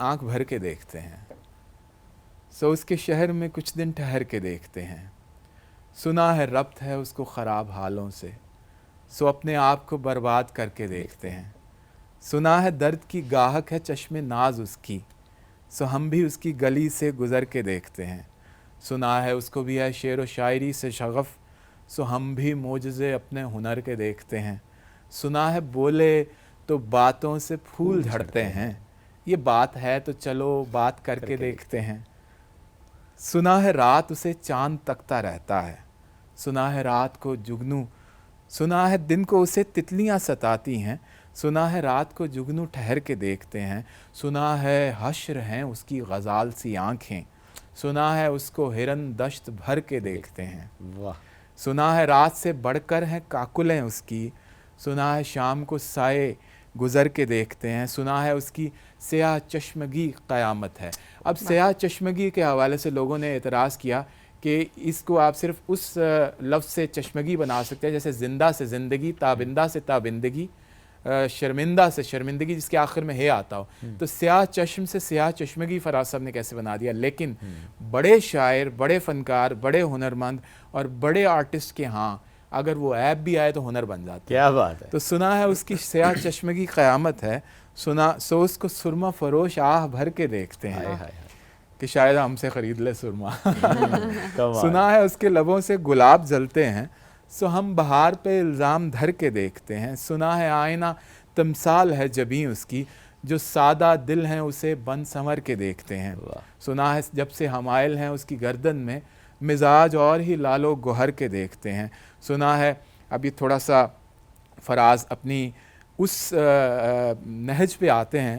آنکھ بھر کے دیکھتے ہیں, سو اس کے شہر میں کچھ دن ٹھہر کے دیکھتے ہیں. سنا ہے ربط ہے اس کو خراب حالوں سے, سو اپنے آپ کو برباد کر کے دیکھتے ہیں. سنا ہے درد کی گاہک ہے چشم ناز اس کی, سو ہم بھی اس کی گلی سے گزر کے دیکھتے ہیں. سنا ہے اس کو بھی ہے شعر و شاعری سے شغف, سو ہم بھی معجزے اپنے ہنر کے دیکھتے ہیں. سنا ہے بولے تو باتوں سے پھول جھڑتے ہیں, یہ بات ہے تو چلو بات کر کے دیکھتے ہیں. سنا ہے رات اسے چاند تکتا رہتا ہے, سنا ہے رات کو جگنو, سنا ہے دن کو اسے تتلیاں ستاتی ہیں, سنا ہے رات کو جگنو ٹھہر کے دیکھتے ہیں. سنا ہے حشر ہیں اس کی غزال سی آنکھیں, سنا ہے اس کو ہرن دشت بھر کے دیکھتے ہیں. واہ. سنا ہے رات سے بڑھ کر ہیں کاکلیں اس کی, سنا ہے شام کو سائے گزر کے دیکھتے ہیں. سنا ہے اس کی سیاہ چشمگی قیامت ہے. اب سیاہ چشمگی کے حوالے سے لوگوں نے اعتراض کیا کہ اس کو آپ صرف اس لفظ سے چشمگی بنا سکتے ہیں جیسے زندہ سے زندگی, تابندہ سے تابندگی, شرمندہ سے شرمندگی جس کے آخر میں ہے آتا ہو. تو سیاہ چشم سے سیاہ چشمگی فراز صاحب نے کیسے بنا دیا. لیکن بڑے شاعر, بڑے فنکار, بڑے ہنرمند اور بڑے آرٹسٹ کے ہاں اگر وہ عیب بھی آئے تو ہنر بن جاتا ہے. کیا بات ہے. تو سنا ہے اس کی سیاہ چشمگی قیامت ہے, سنا سو اس کو سرما فروش آہ بھر کے دیکھتے ہیں کہ شاید ہم سے خرید لے سرما. سنا ہے اس کے لبوں سے گلاب جلتے ہیں, سو ہم بہار پہ الزام دھر کے دیکھتے ہیں. سنا ہے آئینہ تمثال ہے جبیں اس کی, جو سادہ دل ہیں اسے بن سنور کے دیکھتے ہیں. سنا ہے جب سے حمائل ہیں اس کی گردن میں, مزاج اور ہی لالو گوہر کے دیکھتے ہیں. سنا ہے, اب یہ تھوڑا سا فراز اپنی اس نہج پہ آتے ہیں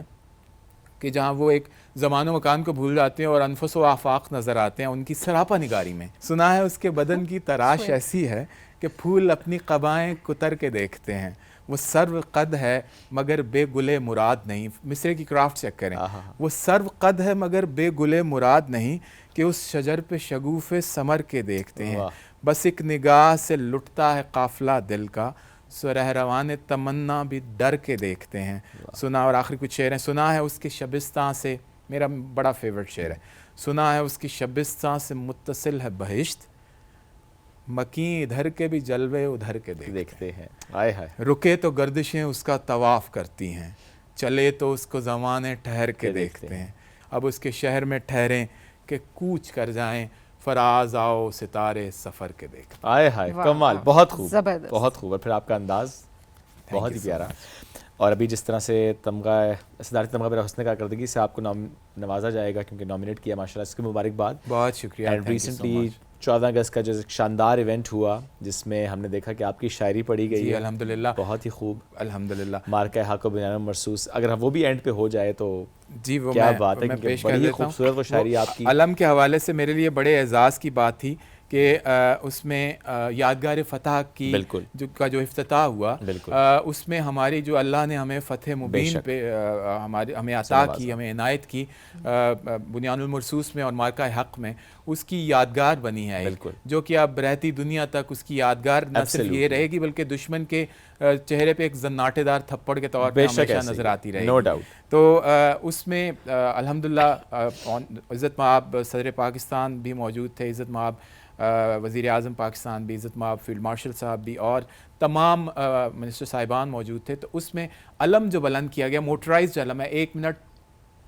کہ جہاں وہ ایک زمان و مکان کو بھول جاتے ہیں اور انفس و آفاق نظر آتے ہیں ان کی سراپا نگاری میں. سنا ہے اس کے بدن کی تراش ایسی ہے کہ پھول اپنی قبائیں کتر کے دیکھتے ہیں. وہ سرو قد ہے مگر بے گلے مراد نہیں. مصرے کی کرافٹ چیک کریں. وہ سرو قد ہے مگر بے گلے مراد نہیں, کہ اس شجر پہ شگوفے ثمر کے دیکھتے ہیں. بس ایک نگاہ سے لٹتا ہے قافلہ دل کا, سو رہروان تمنا بھی ڈر کے دیکھتے ہیں. سنا, اور آخری کچھ شعر ہیں. سنا ہے اس کے شبستان سے, میرا بڑا فیورٹ شعر ہے, سنا ہے اس کی شبستان سے متصل ہے بہشت, مکیں ادھر کے بھی جلوے ادھر کے دیکھتے ہیں. آئے ہائے. رکے تو گردشیں اس کا طواف کرتی ہیں, چلے تو اس کو زمانے ٹھہر کے دیکھتے ہیں. اب اس کے شہر میں ٹھہریں کہ کوچ کر جائیں, فراز آؤ ستارے سفر کے دیکھ. آئے ہائے, کمال, بہت خوب, زبردست, بہت خوب. اور پھر آپ کا انداز بہت ہی پیارا. اور ابھی جس طرح سے تمغہ صدارتی تمغہ برائے حسن کارکردگی سے آپ کو نوازا جائے گا کیونکہ نامنیٹ کیا ماشاءاللہ, اس کی مبارکباد. بہت شکریہ. اینڈ ریسنٹلی 14 اگست کا جو ایک شاندار ایونٹ ہوا جس میں ہم نے دیکھا کہ آپ کی شاعری پڑھی گئی ہے. الحمدللہ, بہت ہی خوب. الحمدللہ. مارکہ حق و بنیان مرصوص, اگر وہ بھی اینڈ پہ ہو جائے تو جی وہ کیا بات ہے, میں کیونکہ پیش کر بڑی دیتا ہوں. خوبصورت وہ شاعری آپ کی. علم کے حوالے سے میرے لیے بڑے اعزاز کی بات تھی کہ اس میں یادگار فتح کی بالکل جو افتتاح ہوا بالکل اس میں ہماری جو اللہ نے ہمیں فتح مبین پہ ہمیں عطا کی، ہمیں عنایت کی بنیان المرصوص میں اور مارکہ حق میں، اس کی یادگار بنی ہے بالکل، جو کہ اب رہتی دنیا تک اس کی یادگار نہ صرف یہ رہے گی بلکہ دشمن کے چہرے پہ ایک زناٹے دار تھپڑ کے طور پہ ہمیشہ نظر آتی رہے گی. No doubt. تو اس میں الحمدللہ عزت مآب صدر پاکستان بھی موجود تھے، عزت مآب وزیر اعظم پاکستان بھی، عزت مآب فیلڈ مارشل صاحب بھی، اور تمام منسٹر صاحبان موجود تھے. تو اس میں علم جو بلند کیا گیا، موٹرائزڈ علم ہے، 1 منٹ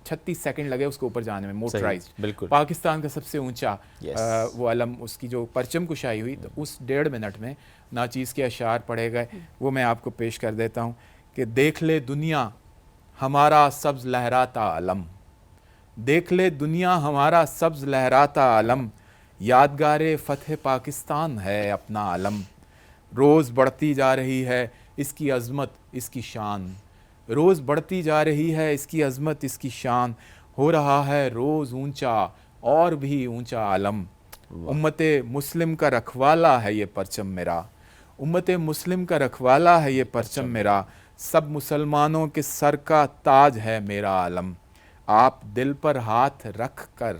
36 سیکنڈ لگے اس کو اوپر جانے میں، موٹرائزڈ، بالکل پاکستان کا سب سے اونچا وہ علم، اس کی جو پرچم کشائی ہوئی، تو اس 1.5 منٹ میں ناچیز کے اشعار پڑھے گئے. وہ میں آپ کو پیش کر دیتا ہوں کہ دیکھ لے دنیا ہمارا سبز لہراتا علم، دیکھ لے دنیا ہمارا سبز لہراتا علم، یادگار فتح پاکستان ہے اپنا علم. روز بڑھتی جا رہی ہے اس کی عظمت اس کی شان، روز بڑھتی جا رہی ہے اس کی عظمت اس کی شان، ہو رہا ہے روز اونچا اور بھی اونچا علم. امت مسلم کا رکھوالا ہے یہ پرچم میرا، امت مسلم کا رکھوالا ہے یہ پرچم میرا، سب مسلمانوں کے سر کا تاج ہے میرا علم. آپ دل پر ہاتھ رکھ کر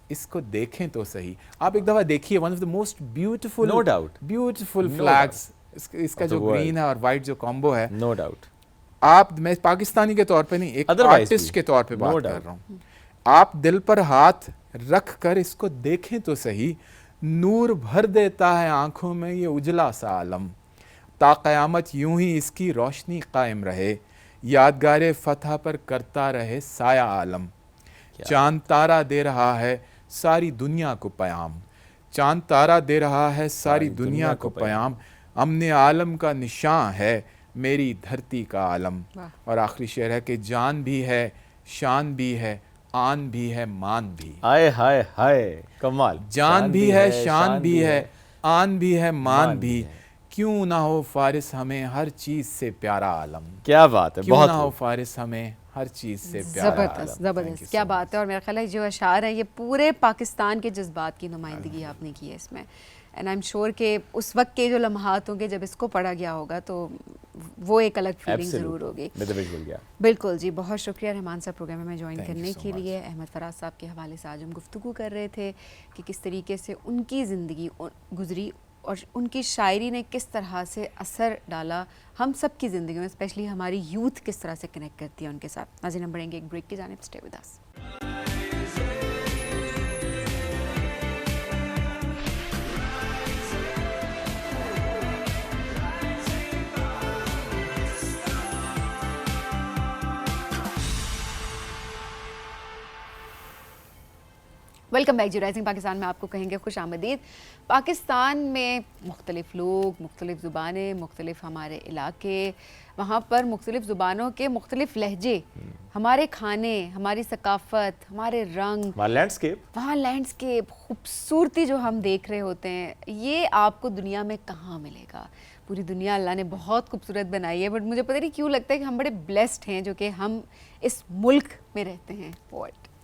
اس کو دیکھیں تو صحیح. آپ ایک دفعہ دیکھیے، one of the most beautiful no doubt beautiful flags, اس کا جو گرین ہے اور وائٹ جو کامبو ہے. No doubt. آپ، میں پاکستانی کے طور پہ نہیں، ایک آرٹسٹ کے طور پہ بات کر رہا ہوں. آپ دل پر ہاتھ رکھ کر اس کو دیکھیں تو صحیح، نور بھر دیتا ہے آنکھوں میں یہ اجلا سا عالم. تا قیامت یوں ہی اس کی روشنی قائم رہے، یادگار فتح پر کرتا رہے سایہ عالم. چاند تارا دے رہا ہے ساری دنیا کو پیام، چاند تارا دے رہا ہے ساری دنیا کو پیام، امن عالم کا نشان ہے میری دھرتی کا عالم. اور آخری شعر ہے کہ جان بھی ہے، شان بھی ہے، آن بھی ہے، مان بھی. ہائے ہائے ہائے کمال. جان بھی ہے، شان بھی ہے، آن بھی ہے، مان بھی، کیوں نہ ہو فارس ہمیں ہر چیز سے پیارا عالم. کیا بات ہے، کیوں نہ ہو فارس ہمیں ہر چیز سے پیارا عالم. زبردست زبردست، کیا بات ہے. اور میرا خیال ہے جو اشعار ہیں یہ پورے پاکستان کے جذبات کی نمائندگی آپ نے کی ہے اس میں. اینڈ آئی ایم شیور کہ اس وقت کے جو لمحات ہوں گے جب اس کو پڑھا گیا ہوگا تو وہ ایک الگ فیلنگ ضرور ہوگی. بالکل جی. بہت شکریہ رحمان صاحب پروگرام میں جوائن کرنے کے لیے. احمد فراز صاحب کے حوالے سے آج ہم گفتگو کر رہے تھے کہ کس طریقے سے ان کی زندگی گزری اور ان کی شاعری نے کس طرح سے اثر ڈالا ہم سب کی زندگیوں میں، اسپیشلی ہماری یوتھ کس طرح سے کنیکٹ کرتی ہے ان کے ساتھ. ناظرین، ہم بڑھیں گے ایک بریک کی جانب. Stay with us. Welcome back. Rising Pakistan میں آپ کو کہیں گے خوش آمدید. پاکستان میں مختلف لوگ، مختلف زبانیں، مختلف ہمارے علاقے، وہاں پر مختلف زبانوں کے مختلف لہجے، ہمارے کھانے، ہماری ثقافت، ہمارے رنگ، وہاں لینڈسکیپ، خوبصورتی جو ہم دیکھ رہے ہوتے ہیں، یہ آپ کو دنیا میں کہاں ملے گا. پوری دنیا اللہ نے بہت خوبصورت بنائی ہے، بٹ مجھے پتہ نہیں کیوں لگتا ہے کہ ہم بڑے بلیسڈ ہیں جو کہ ہم اس ملک میں رہتے ہیں.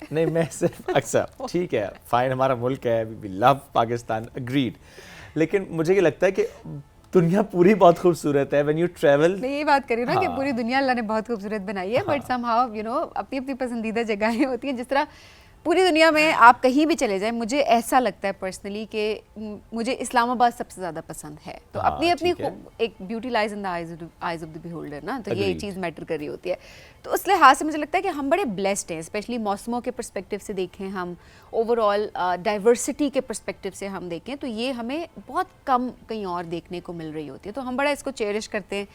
نہیں، میں صرف اکثر ٹھیک ہے، فائن، ہمارا ملک ہے، وی لو پاکستان، اگریڈ، لیکن مجھے یہ لگتا ہے کہ دنیا پوری بہت خوبصورت ہے. وین یو ٹریول، میں یہ بات کر رہی ہوں نا کہ پوری دنیا اللہ نے بہت خوبصورت بنائی ہے، بٹ سم ہاؤ اپنی اپنی پسندیدہ جگہیں ہوتی ہیں. جس طرح پوری دنیا میں آپ کہیں بھی چلے جائیں، مجھے ایسا لگتا ہے پرسنلی کہ مجھے اسلام آباد سب سے زیادہ پسند ہے. تو اپنی اپنی ایک beauty lies in the eyes of the beholder نا، تو یہ چیز میٹر کر رہی ہوتی ہے. تو اس لحاظ سے مجھے لگتا ہے کہ ہم بڑے بلیسڈ ہیں، اسپیشلی موسموں کے پرسپیکٹو سے دیکھیں، ہم اوور آل ڈائیورسٹی کے پرسپیکٹو سے ہم دیکھیں تو یہ ہمیں بہت کم کہیں اور دیکھنے کو مل رہی ہوتی ہے. تو ہم بڑا اس کو چیرش کرتے ہیں.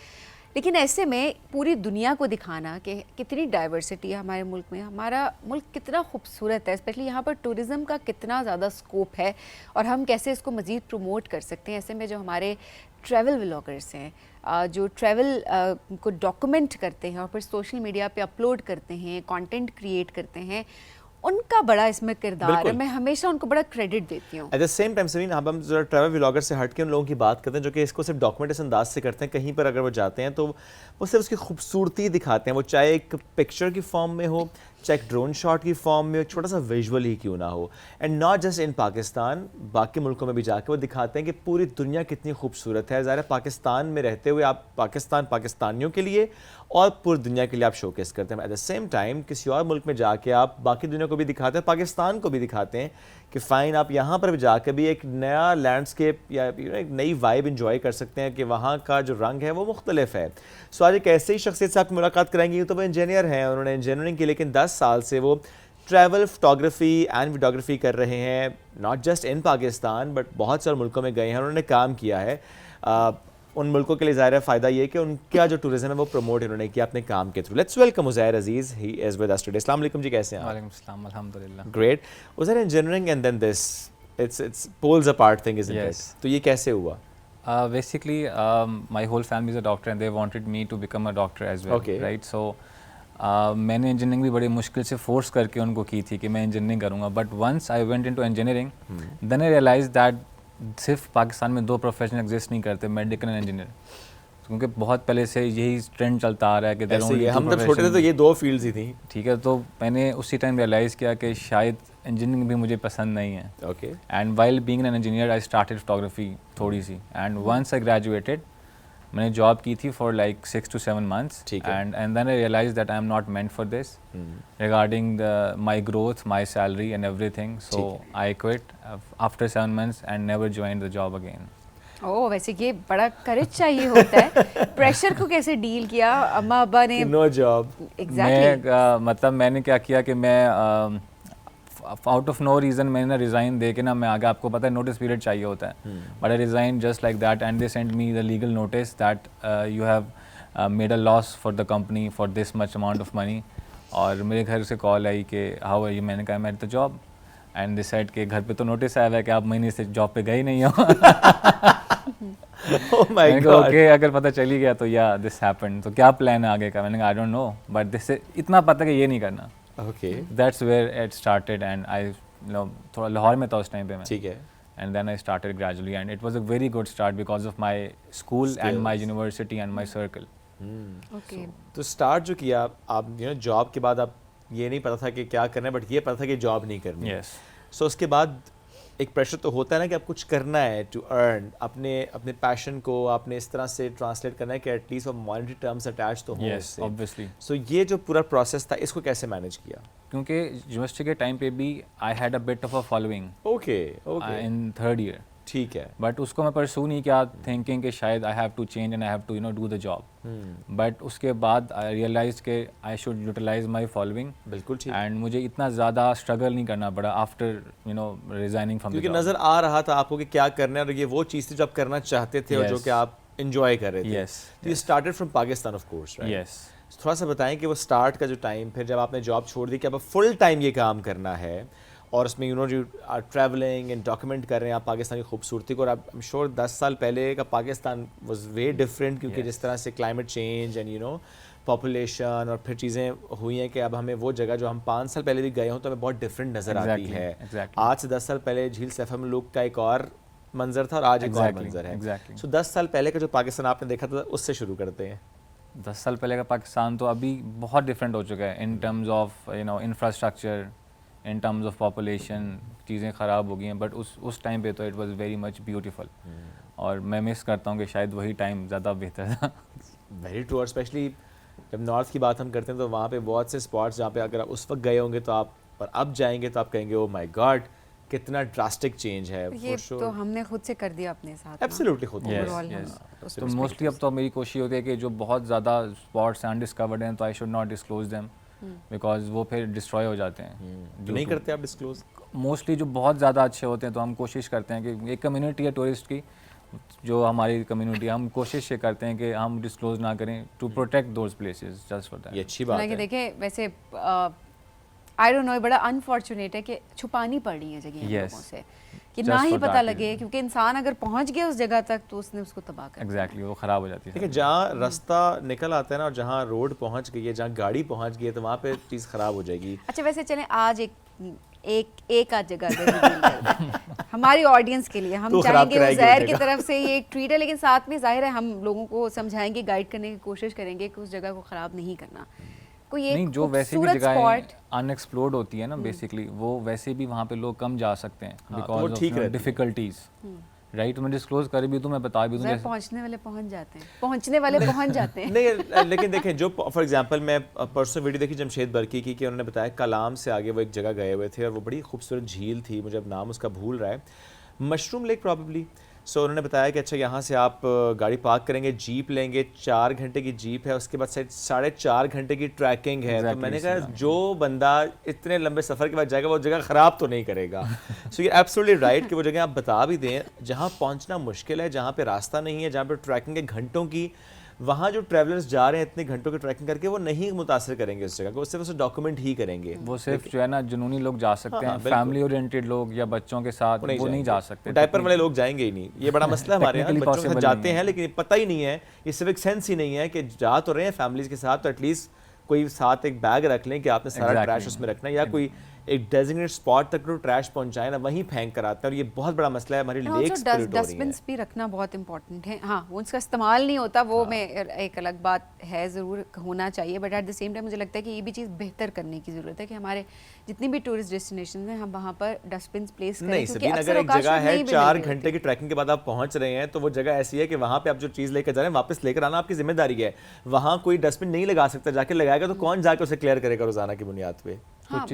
لیکن ایسے میں پوری دنیا کو دکھانا کہ کتنی ڈائیورسٹی ہے ہمارے ملک میں، ہمارا ملک کتنا خوبصورت ہے، اسپیشلی یہاں پر ٹورزم کا کتنا زیادہ اسکوپ ہے اور ہم کیسے اس کو مزید پروموٹ کر سکتے ہیں. ایسے میں جو ہمارے ٹریول ولاگرس ہیں، جو ٹریول کو ڈاکومنٹ کرتے ہیں اور پھر سوشل میڈیا پہ اپلوڈ کرتے ہیں، کانٹینٹ کریٹ کرتے ہیں، ان کا بڑا اس میں کردار ہے. میں ہمیشہ ان کو بڑا کریڈٹ دیتی ہوں. ایٹ دا سیم ٹائم سمین، ہم ذرا ٹریول ولاگر سے ہٹ کے ان لوگوں کی بات کرتے ہیں جو کہ اس کو صرف ڈاکومنٹس انداز سے کرتے ہیں. کہیں پر اگر وہ جاتے ہیں تو وہ صرف اس کی خوبصورتی دکھاتے ہیں، وہ چاہے ایک پکچر کی فارم میں ہو چیک ڈرون شاٹ کی فارم میں، ایک چھوٹا سا ویژول ہی کیوں نہ ہو، and not just in Pakistan, باقی ملکوں میں بھی جا کے وہ دکھاتے ہیں کہ پوری دنیا کتنی خوبصورت ہے. ظاہر ہے پاکستان میں رہتے ہوئے آپ پاکستانیوں کے لیے اور پوری دنیا کے لیے آپ شوکیس کرتے ہیں. ایٹ دا سیم ٹائم کسی اور ملک میں جا کے آپ باقی دنیا کو بھی دکھاتے ہیں، پاکستان کو بھی دکھاتے ہیں کہ فائن آپ یہاں پر بھی جا کے بھی ایک نیا لینڈسکیپ یا ایک نئی وائب انجوائے کر سکتے ہیں کہ وہاں کا جو رنگ ہے وہ مختلف ہے. سو آج ایک ایسے ہی شخصیت سے آپ کی ملاقات کرائیں گے. تو وہ انجینئر ہیں، انہوں نے انجینئرنگ کی، لیکن 10 سال سے وہ ٹریول فوٹوگرافی اینڈ ویڈیوگرافی کر رہے ہیں، not just in Pakistan but بہت سارے ملکوں میں گئے ہیں، انہوں نے کام کیا ہے. ان ملکوں کے لیے ظاہر ہے فائدہ یہ کہ ان کا جو ٹورزم ہے وہ پروموٹ انہوں نے کیا اپنے کام کے through. Let's welcome Uzair Aziz, he is with us today. السلام علیکم جی، کیسے ہیں آپ؟ وعلیکم السلام، الحمدللہ. Great. Uzair engineering and then this it's poles apart thing is it, تو یہ کیسے ہوا؟ Basically, my whole family is a doctor and they wanted me to become a doctor as well. Okay. Right? So میں نے انجینئرنگ بھی بڑی مشکل سے فورس کر کے ان کو کی تھی کہ میں انجینئرنگ کروں گا. But once I went into engineering then I realize that صرف پاکستان میں 2 پروفیشن ایگزسٹ نہیں کرتے، میڈیکل اینڈ انجینئر، کیونکہ بہت پہلے سے یہی ٹرینڈ چلتا آ رہا ہے کہ ہم جب چھوٹے تھے تو یہ 2 فیلڈز ہی تھیں. ٹھیک ہے. تو میں نے اسی ٹائم ریئلائز کیا کہ شاید انجینئرنگ بھی مجھے پسند نہیں ہے. Okay. And while being an engineer I started photography تھوڑی سی، اینڈ ونس آئی گریجویٹڈ میں نے جاب کی تھی for like 6 to 7 months, and then I realize that I am not meant for this regarding my growth, my salary and every thing. So I quit after 7 months and never join the job again. اوہ ویسے یہ بڑا کریج چاہیے ہوتا ہے. پریشر کو کیسے ڈیل کیا اماں ابا نے؟ نو جاب. میں مطلب میں نے کیا کیا کہ میں آؤٹ آف نو ریزن میں نے ریزائن دے کے نا میں آگے، آپ کو پتہ ہے نوٹس پیریڈ چاہیے ہوتا ہے، but I resign just like that and they send me the legal notice that you have made a loss for the company for this much amount of money. اور میرے گھر سے کال آئی کہ ہاؤ آر یو، میں نے کہا میں ate the job, and they said کہ گھر پہ تو نوٹس آیا ہوا ہے کہ آپ مہینے سے جاب پہ گئے ہی نہیں ہو. اوکے اگر پتہ چلی گیا تو یا دس ہیپن، تو کیا پلان ہے آگے کا؟ میں نے کہا آئی ڈونٹ نو بٹ دس اتنا پتہ کہ یہ نہیں کرنا. Okay. That's where it started and I تھوڑا لاہور میں تھا اس ٹائم پہ میں. ٹھیک ہے. And then I started gradually and it was a very good start because of my school and my university and my circle. Okay. تو اسٹارٹ جو کیا آپ جاب کے بعد، آپ یہ نہیں پتا تھا کہ کیا کرنا ہے بٹ یہ پتا تھا کہ جاب نہیں کرنی. یس. سو اس کے بعد ایک پریشر تو ہوتا ہے نا کہ آپ کچھ کرنا ہے ٹو ارن، اپنے پیشن کو آپ نے اس طرح سے ٹرانسلیٹ کرنا ہے کہ ایٹ لیسٹ وہ مانیٹری ٹرمز اٹیچ تو ہوں. Yes obviously. سو یہ جو پورا پروسیس تھا اس کو کیسے مینیج کیا؟ کیونکہ یونیورسٹی کے ٹائم پہ بھی I had a but of a following okay in 3rd year. ٹھیک ہے. بٹ اس کو میں پرسو نہیں کیا تھنکنگ کہ شاید I have to change and I have to do the job. But اس کے بعد آئی ریئلائز کہ I should utilize my following. بالکل ٹھیک. اینڈ مجھے اتنا زیادہ اسٹرگل نہیں کرنا پڑا آفٹر ریزائننگ فرام، کیونکہ نظر آ رہا تھا آپ کو کہ کیا کرنا ہے اور یہ وہ چیز تھی جو آپ کرنا چاہتے تھے اور جو کہ آپ انجوائے کر رہے تھے. Yes. You started from Pakistan of course, right? Yes. تھوڑا سا بتائیں کہ وہ اسٹارٹ کا جو ٹائم، پھر جب آپ نے جاب چھوڑ دی کہ اب فل ٹائم یہ کام کرنا ہے اور اس میں جو ٹریولنگ اینڈ ڈاکیومنٹ کر رہے ہیں آپ پاکستان کی خوبصورتی کو، اور اب شور 10 سال پہلے کا پاکستان واز وے ڈفرینٹ، کیونکہ جس طرح سے کلائمیٹ چینج اینڈ پاپولیشن اور پھر چیزیں ہوئی ہیں کہ اب ہمیں وہ جگہ جو ہم 5 سال پہلے بھی گئے ہوں تو ہمیں بہت ڈفرینٹ نظر آتی ہے. آج سے 10 سال پہلے جھیل سیف ملوک کا ایک اور منظر تھا اور آج ایک اور منظر ہے. سو 10 سال پہلے کا جو پاکستان آپ نے دیکھا تھا اس سے شروع کرتے ہیں. 10 سال پہلے کا پاکستان تو ابھی بہت ڈفرینٹ ہو چکا ہے in terms of infrastructure, in terms of population. چیزیں خراب ہو گئی ہیں بٹ اس ٹائم پہ تو it was very much beautiful, اور میں مس کرتا ہوں کہ شاید وہی ٹائم زیادہ بہتر تھا. Very true. اور اسپیشلی جب نارتھ کی بات ہم کرتے ہیں تو وہاں پہ بہت سے اسپاٹس جہاں پہ اگر آپ اس وقت گئے ہوں گے تو آپ اور اب جائیں گے تو آپ کہیں گے او مائی گاڈ کتنا ڈراسٹک چینج ہے. یہ تو ہم نے خود سے کر دیا اپنے ساتھ. ایبسلیوٹلی خود. تو موسٹلی اب تو میری کوشش ہوتی ہے کہ جو بہت زیادہ اسپاٹس انڈسکورڈ ہیں تو I should not disclose them because وہ پھر ڈسٹروائے ہو جاتے ہیں. جو نہیں کرتے آپ ڈسکلوز. موسٹلی جو بہت زیادہ اچھے ہوتے ہیں تو ہم کوشش کرتے ہیں کہ ایک کمیونٹی ہے ٹورسٹ کی، جو ہماری کمیونٹی، ہم کوشش یہ کرتے ہیں کہ ہم ڈسکلوز نہ کریں to protect those places just for that. یہ اچھی بات ہے. دیکھیں ویسے آئی ڈونٹ نو، بڑا انفارچونیٹ ہے کہ چھپانی پڑ رہی ہے جگہیں لوگوں سے کہ نہ ہی پتہ لگے، کیونکہ انسان اگر پہنچ گیا اس جگہ تک تو اس نے اس کو تباہ کر دیا. ایگزیکٹلی وہ خراب ہو جاتی ہے. دیکھیں جہاں راستہ نکل آتا ہے نا اور جہاں روڈ پہنچ گئی ہے، جہاں گاڑی پہنچ گئی ہے تو وہاں پہ چیز خراب ہو جائے گی. اچھا ویسے چلیں آج ایک آدھ جگہ ہماری آڈینس کے لیے ہم چاہیں گے عزیر کی طرف سے یہ ایک ٹویٹ ہے، لیکن ساتھ میں ظاہر ہے ہم لوگوں کو سمجھائیں گے، گائیڈ کرنے کی کوشش کریں گے کہ اس جگہ کو خراب نہیں کرنا. کوئی ایک نہیں جو ویسے بھی خوبصورت جگہیں اسپاٹ انیکسپلورڈ ہوتی ہے نا بیسکلی وہ ویسے بھی وہاں پہ لوگ کم جا سکتے ہیں بیکاز آف ڈیفیکلٹیز رائٹ. میں ڈسکلوز کر بھی تو میں بتا بھی دوں پہنچنے والے پہنچ جاتے ہیں, پہنچنے والے پہنچ جاتے ہیں. نہیں لیکن دیکھیں جو فار ایگزامپل میں پرسوں ویڈیو دیکھی جمشید برقی کی کہ انہوں نے بتایا کلام سے آگے وہ ایک جگہ گئے ہوئے تھے اور وہ بڑی خوبصورت جھیل تھی, مجھے اب نام اس کا بھول رہا ہے, مشروم لیک پرابیبلی. سو انہوں نے بتایا کہ اچھا یہاں سے آپ گاڑی پارک کریں گے, جیپ لیں گے, 4 گھنٹے کی جیپ ہے, اس کے بعد 4.5 گھنٹے کی ٹریکنگ ہے. تو میں نے کہا جو بندہ اتنے لمبے سفر کے بعد جائے گا وہ جگہ خراب تو نہیں کرے گا. سو یہ ایبسولوٹلی رائٹ کہ وہ جگہ آپ بتا بھی دیں جہاں پہنچنا مشکل ہے, جہاں پہ راستہ نہیں ہے, جہاں پہ ٹریکنگ ہے گھنٹوں کی, وہاں جو ٹریولرز جا رہے ہیں اتنے گھنٹوں کی ٹریکنگ کر کے وہ نہیں متاثر کریں گے اس جگہ کو, وہ صرف اسے ڈاکومنٹ ہی کریں گے. وہ صرف جو ہے نا جنونی لوگ جا سکتے ہیں, فیملی اورینٹیڈ لوگ یا بچوں کے ساتھ وہ نہیں جا سکتے, ڈائپر والے لوگ جائیں گے ہی نہیں. یہ بڑا مسئلہ ہمارے یہاں, بچوں کے ساتھ جاتے ہیں لیکن پتہ ہی نہیں ہے, یہ سوک سینس ہی نہیں ہے کہ جا تو رہے ہیں فیملیز کے ساتھ تو ایٹ لیسٹ کوئی ساتھ ایک بیگ رکھ لیں کہ آپ نے سارا ٹریش اس میں رکھنا ہے, یا کوئی ایک ڈیزگنیٹ اسپاٹ تک جو ٹریش پہنچائے نا وہیں پھینک کر آتے ہیں. اور یہ بہت بڑا مسئلہ ہے, ہماری لیکس پولیوٹ ہو رہی ہیں. ڈسٹ بنس بھی رکھنا بہت امپورٹنٹ ہے. ہاں وہ اس کا استعمال نہیں ہوتا وہ میں ایک الگ بات ہے, ضرور ہونا چاہیے, but at the same time مجھے لگتا ہے کہ یہ بھی چیز بہتر کرنے کی ضرورت ہے کہ ہمارے جتنی بھی ٹورسٹ ڈیسٹینیشن ہیں ہم وہاں پر ڈسٹ بنس پلیس کریں. نہیں سبین, اگر ایک جگہ ہے 4 گھنٹے کی ٹریکنگ کے بعد آپ پہنچ رہے ہیں تو وہ جگہ ایسی ہے کہ وہاں پہ آپ جو چیز لے کر جا رہے ہیں واپس لے کر آنا آپ کی ذمہ داری ہے. وہاں کوئی ڈسٹ بن نہیں لگا سکتا, جا کے لگائے گا تو کون جا کے اسے کلیئر کرے گا روزانہ کی بنیاد پہ. ہاں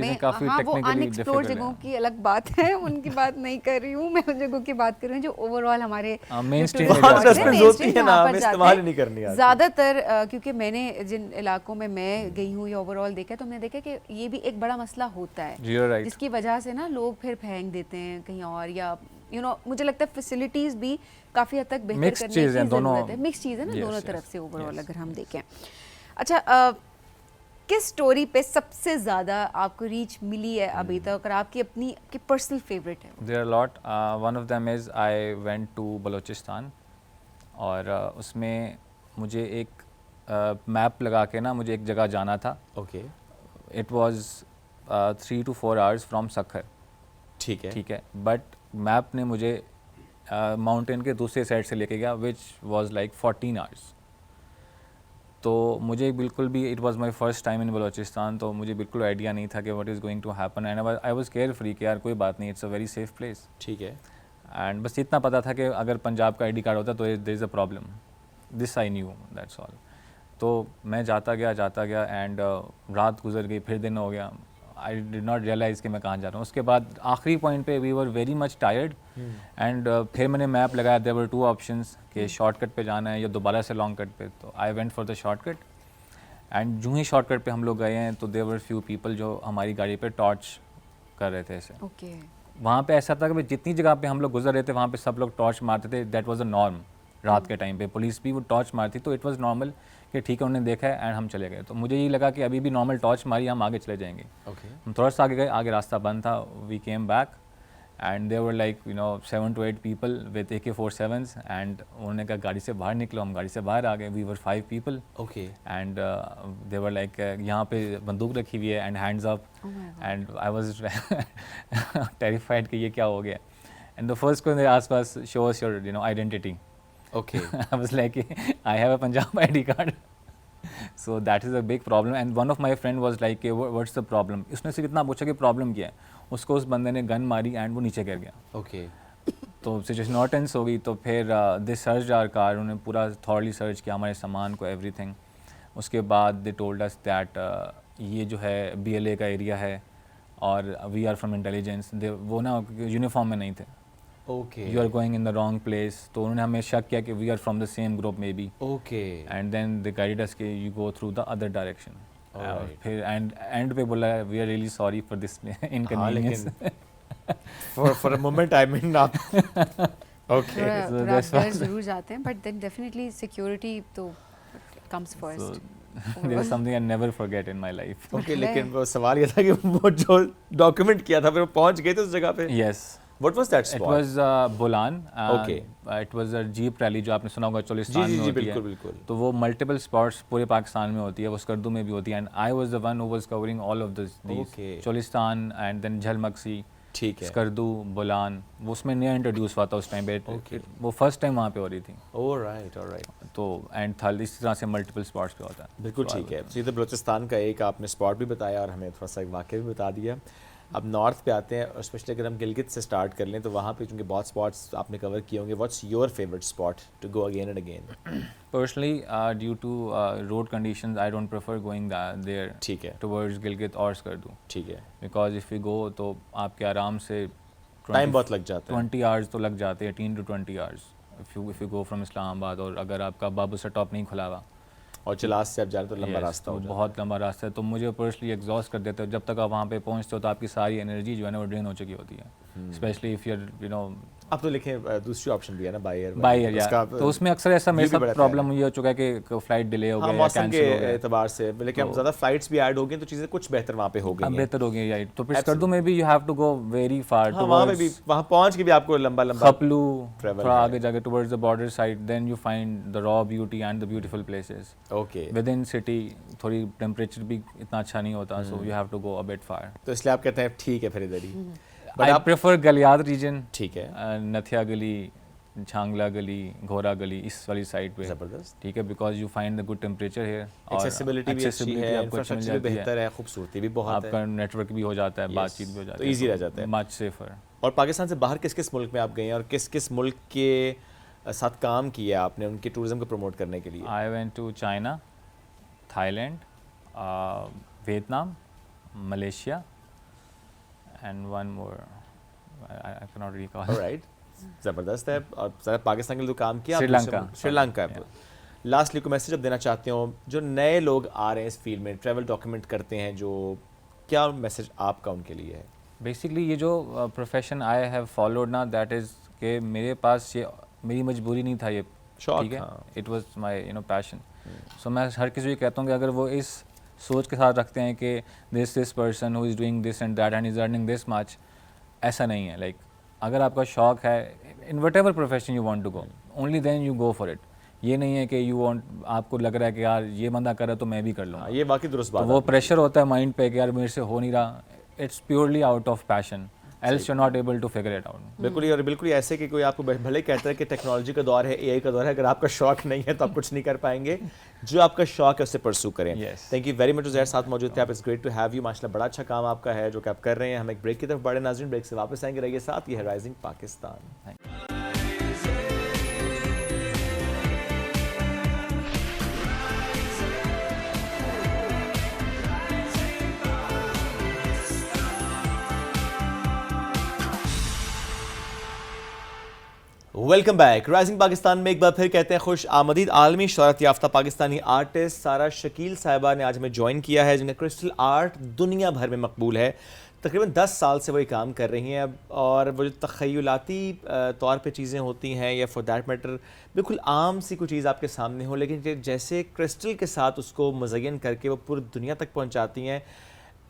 وہ انیکسپلورڈ جگہوں کی الگ بات ہے, ان کی بات نہیں کر رہی ہوں میں, ان جگہوں کی بات کر رہی ہوں جو اوور آل ہمارے زیادہ تر, کیونکہ میں نے جن علاقوں میں گئی ہوں یا اوور آل دیکھا تو ہم نے دیکھا کہ یہ بھی ایک بڑا مسئلہ ہوتا ہے جس کی وجہ سے نا لوگ پھر پھینک دیتے ہیں کہیں اور, یا مجھے لگتا ہے فیسلٹیز بھی کافی حد تک بہتر کرنے کی ضرورت ہے. مکس چیز ہے نا دونوں طرف سے اوور آل اگر ہم دیکھیں. اچھا کس سٹوری پہ سب سے زیادہ آپ کو ریچ ملی ہے ابھی تک, اور آپ کی اپنی پرسنل فیوریٹ ہے؟ There are lot. One of them is I went to Balochistan, اور اس میں مجھے ایک میپ لگا کے نا مجھے ایک جگہ جانا تھا. Okay, it was 3 to 4 hours from Sukkur. ٹھیک ہے, بٹ میپ نے مجھے ماؤنٹین کے دوسرے سائڈ سے لے کے گیا وچ واز لائک 14 hours. تو مجھے بالکل بھی it was my first time in Balochistan, تو مجھے بالکل آئیڈیا نہیں تھا کہ what is going to happen, and I was carefree کہ یار کوئی بات نہیں, it's a very safe place. ٹھیک ہے, اینڈ بس اتنا پتہ تھا کہ اگر پنجاب کا ID کارڈ ہوتا تو there is a problem, this I knew, that's all. تو میں جاتا گیا اینڈ رات گزر گئی, پھر دن ہو گیا, آئی ڈڈ ناٹ ریئلائز کہ میں کہاں جا رہا ہوں. اس کے بعد آخری پوائنٹ پہ we were very much tired, and پھر میں نے میپ لگایا, دیر ور 2 options کہ شارٹ کٹ پہ جانا ہے یا دوبارہ سے لانگ کٹ پہ. تو I went for the short cut, and جو ہی شارٹ کٹ پہ ہم لوگ گئے ہیں تو دیر ور فیو پیپل جو ہماری گاڑی پہ ٹارچ کر رہے تھے ایسے. وہاں پہ ایسا تھا کہ جتنی جگہ پہ ہم لوگ گزر رہے تھے وہاں پہ سب لوگ ٹارچ مارتے تھے. That was a norm. رات کے ٹائم پہ پولیس بھی وہ ٹارچ مارتی, تو اٹ واز نارمل کہ ٹھیک ہے انہوں نے دیکھا ہے اینڈ ہم چلے گئے. تو مجھے یہ لگا کہ ابھی بھی نارمل ٹارچ ماری ہم آگے چلے جائیں گے. ہم تھوڑا سا آگے گئے, آگے راستہ بند تھا. We came back and there were like 7 to 8 people with AK-47s, and انہوں نے کہا گاڑی سے باہر نکلو. ہم گاڑی سے باہر آ گئے. We were 5 people. Okay, and they were like یہاں پہ بندوق رکھی ہوئی ہے and hands up, and I was terrified کہ یہ کیا ہو گیا. And the first question they asked us, show us your identity. Okay, I was like, I have a Punjab ID card. So that is a big problem. And one of my friend was like, what's the problem? اس نے صرف اتنا پوچھا کہ پرابلم کیا ہے. اس کو اس بندے نے گن ماری اینڈ وہ نیچے گر گیا. اوکے, تو سچویشن اور ٹینس ہو گئی. تو پھر دے سرچ آر کار, انہوں نے پورا تھورلی سرچ کیا ہمارے سامان کو, ایوری تھنگ. اس کے بعد دے ٹولڈ اس دیٹ یہ جو ہے BLA کا ایریا ہے اور وی آر فرام انٹیلیجنس. وہ نا یونیفارم میں نہیں تھے. Okay, you are going in the wrong place. تو انہوں نے ہمیں شک کیا کہ we are from the same group maybe. Okay, and then they guide us کہ you go through the other direction. پھر اینڈ پہ بولا we are really sorry for this inconvenience. For a moment I mean آپ اوکے ضرور جاتے ہیں, بٹ دین ڈیفینیٹلی سیکورٹی تو comes first. There is something I never forget in my life. Okay, لیکن وہ سوال یہ تھا کہ وہ جو ڈاکیومنٹ کیا تھا پھر وہ پہنچ گئے تھے اس جگہ پہ. Yes. What was that spot? It was Bolan. Okay. It was a jeep rally جو آپ نے سنا ہوگا چولستان میں ہوتی ہے. بالکل بالکل. تو وہ ملٹیپل اسپاٹس پورے پاکستان میں ہوتی ہے, وہ اسکردو میں بھی ہوتی ہے. And I was the one who was covering all of these. Cholistan and then Jhal Magsi ٹھیک ہے. اسکردو, بولان, وہ اس میں نیا انٹروڈیوس ہوا تھا اس ٹائم پہ, وہ فرسٹ ٹائم وہاں پہ ہو رہی تھی. alright. تو اینڈ تھل اسی طرح سے ملٹیپل اسپاٹس پہ ہوتا ہے. بالکل ٹھیک ہے. سیدھے بلوچستان کا ایک آپ نے اسپاٹ بھی بتایا اور ہمیں تھوڑا سا ایک واقعہ بھی بتا دیا. اب نارتھ پہ آتے ہیں, اور اسپیشلی اگر ہم گلگت سے اسٹارٹ کر لیں تو وہاں پہ چونکہ بہت اسپاٹس آپ نے کور کیے ہوں گے. What's your favourite spot to go again and again? Personally, due to road conditions, I don't prefer going there ٹھیک ہے. towards Gilgit or Skardu, ٹھیک ہے. because if we go تو آپ کے آرام سے ٹائم بہت لگ جاتا ہے. 20 hours تو لگ جاتے ہیں, 18 to 20 hours if you go from اسلام آباد, اور اگر آپ کا بابو سے ٹاپ نہیں کھلا ہوا اور چلاس سے آپ جا رہے تو لمبا راستہ ہو جاتا ہے. بہت لمبا راستہ ہے, تو مجھے پرسنلی ایگزاسٹ کر دیتا ہے. جب تک آپ وہاں پہ پہنچتے ہو تو آپ کی ساری انرجی جو ہے نا وہ ڈرین ہو چکی ہوتی ہے, اسپیشلی اف یو اب تو لکھیں دوسری آپشن بھی ہے نا, بائی ایئر. تو اس میں اکثر ایسا میرے ساتھ پرابلم یہ ہو چکا ہے کہ فلائٹ ڈیلے ہو گیا, موسم کے اعتبار سے, لیکن اب زیادہ فلائٹس بھی ایڈ ہو گئی تو چیزیں کچھ بہتر وہاں پہ ہو گئی ہیں. بہتر ہو گئی, رائٹ. تو پھر اسکردو میں بھی you have to go very far, وہاں پہ بھی وہاں پہنچ کے بھی آپ کو لمبا خپلو, تھوڑا آگے جا کے towards the border side, then you find the raw beauty and the beautiful places. Okay. Within city تھوڑی ٹیمپریچر بھی اتنا اچھا نہیں ہوتا, so you have to go a bit far. تو اس لیے آپ کہتے ہیں ٹھیک ہے پھر ادھر ہی. I prefer گلیاد region. ٹھیک ہے. نتھیا گلی, چھانگلا گلی, گھورا گلی, اس والی سائڈ پہ زبردست. ٹھیک ہے, because you find the good temperature here, accessibility بھی اچھی ہے, انفراسٹرکچر بھی بہتر ہے, خوبصورتی بھی بہت آپ ہے, کا نیٹ ورک بھی ہو جاتا ہے, بات چیت بھی ہو جاتی ہے, تو ایزی رہ جاتا ہے, مچ سیفر. اور پاکستان سے باہر کس کس ملک میں آپ گئے ہیں اور کس کس ملک کے ساتھ کام کیا آپ نے ان کے ٹورزم کو پروموٹ کرنے کے لیے؟ I went to China, Thailand, Vietnam, Malaysia, and one more I cannot recall. Right. زبردست ہے. اور پاکستان کے لیے تو کام کیا, سری لنکا. لاسٹلی کو میسج اب دینا چاہتے ہوں جو نئے لوگ آ رہے ہیں اس فیلڈ میں, ٹریول ڈاکیومنٹ کرتے ہیں, جو کیا میسج آپ کا ان کے لیے ہے؟ بیسکلی یہ جو پروفیشن آئی ہیو فالوڈ نا, دیٹ از کہ میرے پاس یہ میری مجبوری نہیں تھا, یہ ٹھیک ہے, اٹ واز مائی پیشن. سو میں ہر کسی کو کہتا ہوں کہ اگر وہ اس سوچ کے ساتھ رکھتے ہیں کہ this person who is doing this and that and is earning this much, ایسا نہیں ہے. لائک اگر آپ کا شوق ہے in whatever profession you want to go, only then you go for it. یہ نہیں ہے کہ یو وانٹ, آپ کو لگ رہا ہے کہ یار یہ بندہ کر رہا ہے تو میں بھی کر لوں. یہ واقعی درست بات ہے. وہ پریشر ہوتا ہے مائنڈ پہ کہ یار میرے سے ہو نہیں رہا, it's purely out of passion, else you not able to figure it out. بالکل. اور بالکل ایسے کہ کوئی آپ کو بھلے کہتا ہے کہ ٹیکنالوجی کا دور ہے, اے آئی کا دور ہے, اگر آپ کا شوق نہیں ہے تو آپ کچھ نہیں کر پائیں گے. جو آپ کا شوق ہے اسے پرسو کریں. Thank you very much. زہر ساتھ موجود تھے آپ, it's great to have you. ماشاء اللہ بڑا اچھا کام آپ کا ہے جو کہ آپ کر رہے ہیں. ہم ایک بریک کی طرف بڑے ناظرین, بریک سے واپس آئیں گے, رہیے ساتھ. یہ ہے rising Pakistan. Welcome back. Rising Pakistan میں ایک بار پھر کہتے ہیں خوش آمدید. عالمی شہرت یافتہ پاکستانی آرٹسٹ سارہ شکیل صاحبہ نے آج ہمیں جوائن کیا ہے, جن کا کرسٹل آرٹ دنیا بھر میں مقبول ہے. تقریباً 10 سال سے وہ یہ کام کر رہی ہیں اب, اور وہ جو تخیلاتی طور پہ چیزیں ہوتی ہیں یا فار دیٹ میٹر بالکل عام سی کوئی چیز آپ کے سامنے ہو, لیکن جیسے کرسٹل کے ساتھ اس کو مزین کر کے وہ پوری دنیا تک پہنچاتی ہیں,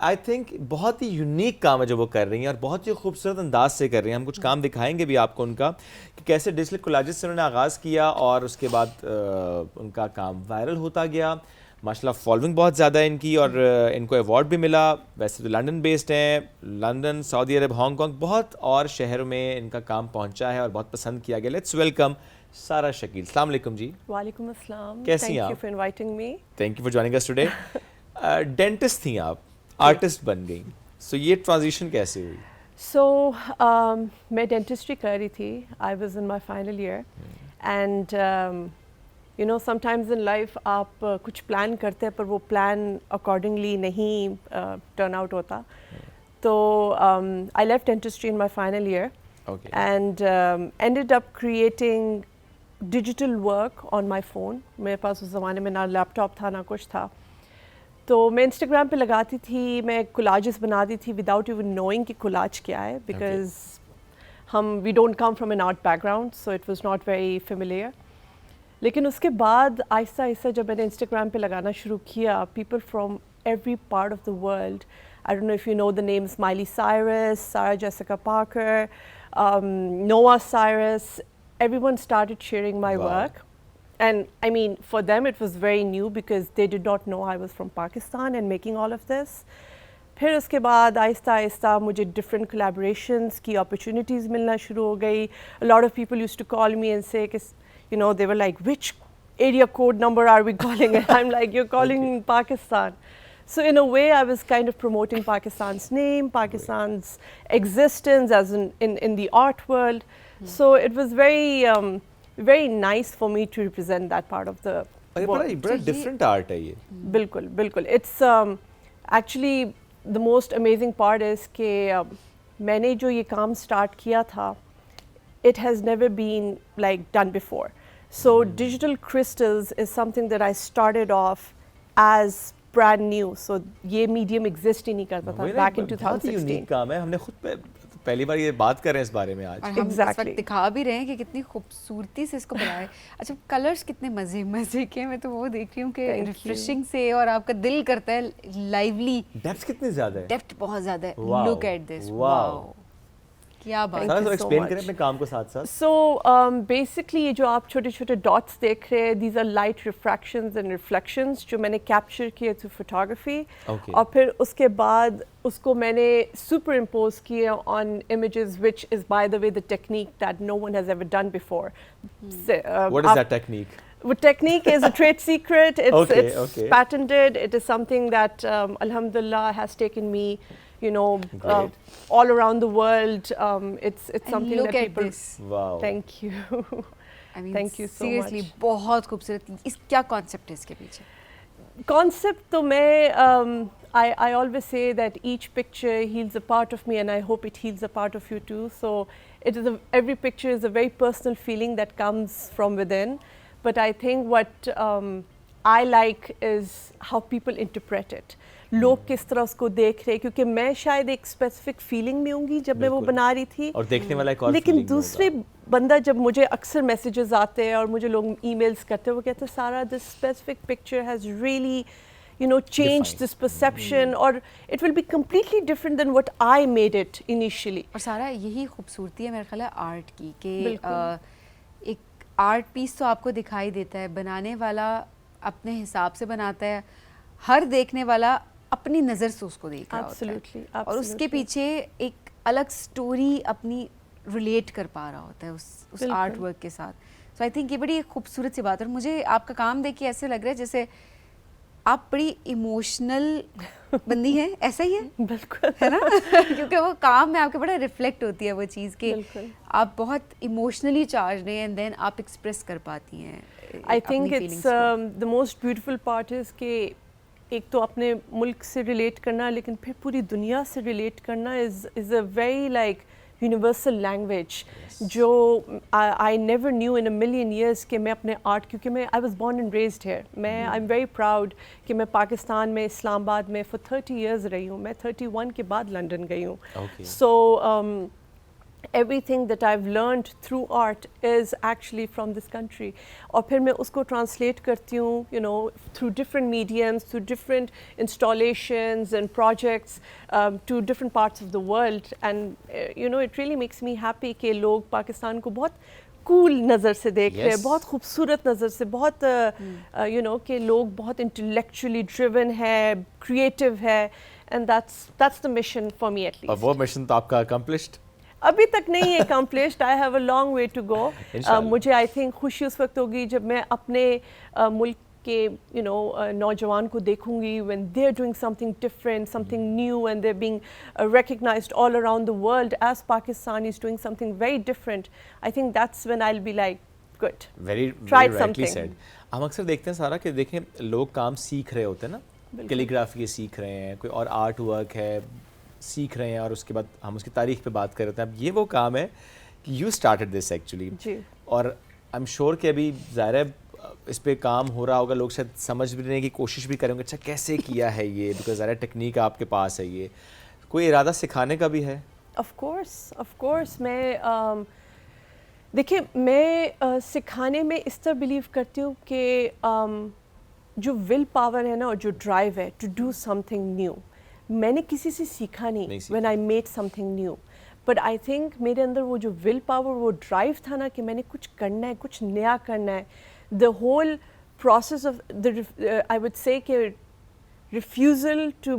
آئی تھنک بہت ہی یونیک کام ہے جو وہ کر رہی ہیں, اور بہت ہی خوبصورت انداز سے کر رہی ہیں. ہم کچھ کام دکھائیں گے بھی آپ کو ان کا, کہ کیسے ڈیجیٹل کولاجز سے انہوں نے آغاز کیا اور اس کے بعد ان کا کام وائرل ہوتا گیا. ماشاءاللہ فالوئنگ بہت زیادہ ہے ان کی, اور ان کو ایوارڈ بھی ملا. ویسے تو لنڈن بیسڈ ہیں, لنڈن, سعودی عرب, ہانگ کانگ, بہت اور شہروں میں ان کا کام پہنچا ہے اور بہت پسند کیا گیا. Let's welcome Sara Shakeel. السلام علیکم جی. وعلیکم السلام. کیسی ہیں آپ؟ Thank you for inviting me. Thank you for joining us today. Dentist تھیں آپ, آرٹسٹ بن گئی, سو یہ ٹرانزیشن کیسے ہوئی؟ سو میں ڈینٹسٹری کر رہی تھی. I was in my final year, and you know some times in life آپ کچھ پلان کرتے ہیں پر وہ پلان اکارڈنگلی نہیں ٹرن آؤٹ ہوتا. تو I left dentistry in my final year and ended up creating digital work on my phone. میرے پاس اس زمانے میں نہ لیپ ٹاپ تھا نہ کچھ تھا, تو میں انسٹاگرام پہ لگاتی تھی, میں کولاجز بناتی تھی وداؤٹ ایون نوئنگ کہ کولاج کیا ہے, because we don't come from an art background, so it was not very familiar. لیکن اس کے بعد آہستہ آہستہ جب میں نے انسٹاگرام پہ لگانا شروع کیا, people from every part of the world, I don't know if you know the names Miley Cyrus, Sarah Jessica Parker, Noah Cyrus, everyone started sharing my work. And I mean, for them it was very new because they did not know I was from Pakistan and making all of this. پھر اس کے بعد آہستہ آہستہ مجھے ڈفرینٹ کولیبوریشنس کی اپرچونیٹیز ملنا شروع ہو گئی. A lot of people used to call me and say, you know, they were like, which area code number are we calling? And I'm like, you're calling Pakistan. So in a way, I was kind of promoting Pakistan's name, Pakistan's existence as in the art world. So it was very nice for me to represent that part of the world. بڑا ڈفرینٹ آرٹ ہے یہ. بالکل بالکل. It's actually the most amazing part is کہ میں نے جو یہ کام اسٹارٹ کیا تھا, it has never been like done before. So digital crystals is something that I started off as brand new. So یہ میڈیم ایگزسٹ ہی نہیں کرتا تھا back in 2016. بہت یونیک کام ہے. ہم نے خود پہلی بار یہ بات کر رہے ہیں اس بارے میں آج. اور ہم اس وقت دکھا بھی رہے ہیں کہ کتنی خوبصورتی سے اس کو بنایا ہے. اچھا کلرز کتنے مزے کے, میں تو وہ دیکھ رہی ہوں کہ ریفریشنگ سے, اور آپ کا دل کرتا ہے لائیولی. ڈیپتھ کتنی زیادہ ہے. ڈیپتھ بہت زیادہ ہے. لک ایٹ دس, واو کیا بات. سارا ایکسپلین کریں اپنے کام کو ساتھ ساتھ. سو بیسکلی یہ جو آپ چھوٹے چھوٹے ڈاٹس دیکھ رہے ہیں, these are light refractions and reflections جو میں نے کیپچر کیے تھرو فوٹوگرافی, اور پھر اس کے بعد اس کو میں نے سپر امپوز کیا on images which is by the way the technique that no one has ever done before. What is that technique? The technique is a trade secret. It's patented. It is something that alhamdulillah has taken me, you know, all around the world. It's something look that at people. this. Wow. Thank you. I mean, Thank you so seriously, much. بہت خوبصورت. اس کیا کانسیپٹ ہے اس کے پیچھے؟ Concept تو میں I always say that each picture heals a part of me, and I hope it heals a part of you too. So it is every picture is a very personal feeling that comes from within. But I think what I like is how people interpret it. لوگ کس طرح اس کو دیکھ رہے, کیونکہ میں شاید ایک اسپیسیفک فیلنگ میں ہوں گی جب میں وہ بنا رہی تھی, اور دیکھنے والا ایک اور لیکن دوسرے بندہ جب مجھے اکثر میسیجز آتے ہیں اور مجھے لوگ ای میلس کرتے ہیں, وہ کہتے ہیں سارا this specific picture has really you know changed this perception, or it will be completely different than what I made it initially. اور سارا یہی خوبصورتی ہے میرا خیال ہے آرٹ کی, کہ ایک آرٹ پیس تو آپ کو دکھائی دیتا ہے, بنانے والا اپنے حساب سے بناتا ہے, ہر دیکھنے والا اپنی نظر سے اس کو دیکھ رہا ہوتا ہے, اور اس کے پیچھے ایک الگ سٹوری اپنی ریلیٹ کر پا رہا ہوتا ہے اس آرٹ ورک کے ساتھ. سو آئی تھنک یہ بڑی خوبصورت سی بات ہے. اور مجھے آپ کا کام دیکھ کے ایسے لگ رہا ہے جیسے آپ بڑی ایموشنل بندی ہیں, ایسا ہی ہے بالکل, ہے نا, کیونکہ وہ کام میں آپ کے بڑا ریفلیکٹ ہوتی ہے وہ چیز کہ آپ بہت ایموشنلی چارج ہیں اینڈ دین آپ ایکسپریس کر پاتی ہیں. I think it's the most beautiful part is کہ ایک تو اپنے ملک سے ریلیٹ کرنا, لیکن پھر پوری دنیا سے ریلیٹ کرنا is a very like universal language جو I never knew in a million years کہ میں اپنے آرٹ, کیونکہ میں I was born and raised here, میں آئی ایم ویری پراؤڈ کہ میں پاکستان میں اسلام آباد میں فور 30 ایئرز رہی ہوں. میں 31 کے بعد لنڈن گئی ہوں. سو everything that I've learned through art is actually from this country. اور پھر میں اس کو ٹرانسلیٹ کرتی ہوں, you know, through different mediums, through different installations and projects to different parts of the world. And you know, it really makes me happy کہ لوگ پاکستان کو بہت کول نظر سے دیکھ رہے ہیں, بہت خوبصورت نظر سے, بہت you know کہ لوگ بہت intellectually driven ہے, creative ہے, and that's the mission for me at least. اور وہ مشن تو آپ کا accomplished ابھی تک نہیں ہے accomplished. I have a long way to go. مجھے I think خوشی اس وقت ہوگی جب میں اپنے ملک کے you know نوجوان کو دیکھوں گی when they're doing something different, something new, and they're being recognized all around the world as Pakistan is doing something very different. I think that's when I'll be like good. Very rightly said. ہم اکثر دیکھتے ہیں سارا کہ دیکھیں لوگ کام سیکھ رہے ہوتے ہیں نا, کیلیگرافی سیکھ رہے ہیں, کوئی اور آرٹ ورک ہے سیکھ رہے ہیں, اور اس کے بعد ہم اس کی تاریخ پہ بات کر رہے ہیں. اب یہ وہ کام ہے کہ یو اسٹارٹڈ دس ایکچولی, اور آئی ایم شیور کہ ابھی ظاہر ہے اس پہ کام ہو رہا ہوگا, لوگ شاید سمجھ بھی لینے کی کوشش بھی کریں گے اچھا کیسے کیا ہے یہ, بیکاز ظاہر ٹیکنیک آپ کے پاس ہے. یہ کوئی ارادہ سکھانے کا بھی ہے؟ آف کورس میں دیکھیں میں سکھانے میں اس طرح بلیو کرتی ہوں کہ جو ول پاور ہے نا, اور جو ڈرائیو ہے to do something new, میں نے کسی سے سیکھا نہیں when I made something new, but I think میرے اندر وہ جو ول پاور, وہ ڈرائیو تھا نا کہ میں نے کچھ کرنا ہے, کچھ نیا کرنا ہے. the whole process of the I would say کہ refusal to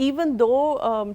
even though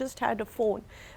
just had a phone.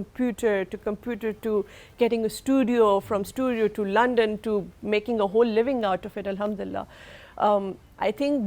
computer to getting a studio, from studio to London to making a whole living out of it, alhamdulillah. I think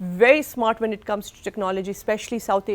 very smart when it comes to technology, especially South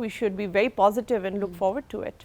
we should be very positive and look forward to it.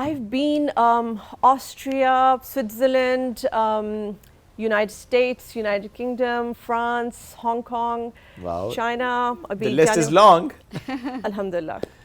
I've been Austria, Switzerland, United States, United Kingdom, France, Hong Kong, Wow. China. The list is long. Alhamdulillah.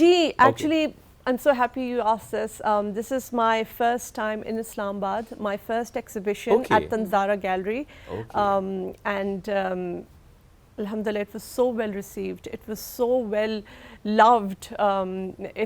Ji, actually, I'm so happy you asked this. This is my first time in Islamabad, my first exhibition Okay. at Tanzara Gallery. Okay. And alhamdulillah, it was so well received. It was so well loved.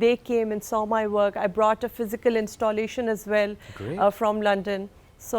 They came and saw my work. I brought a physical installation as well Great. from London. So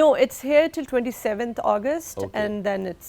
No, it's here till 27th August, Okay. and then it's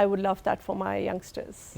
I would love that for my youngsters.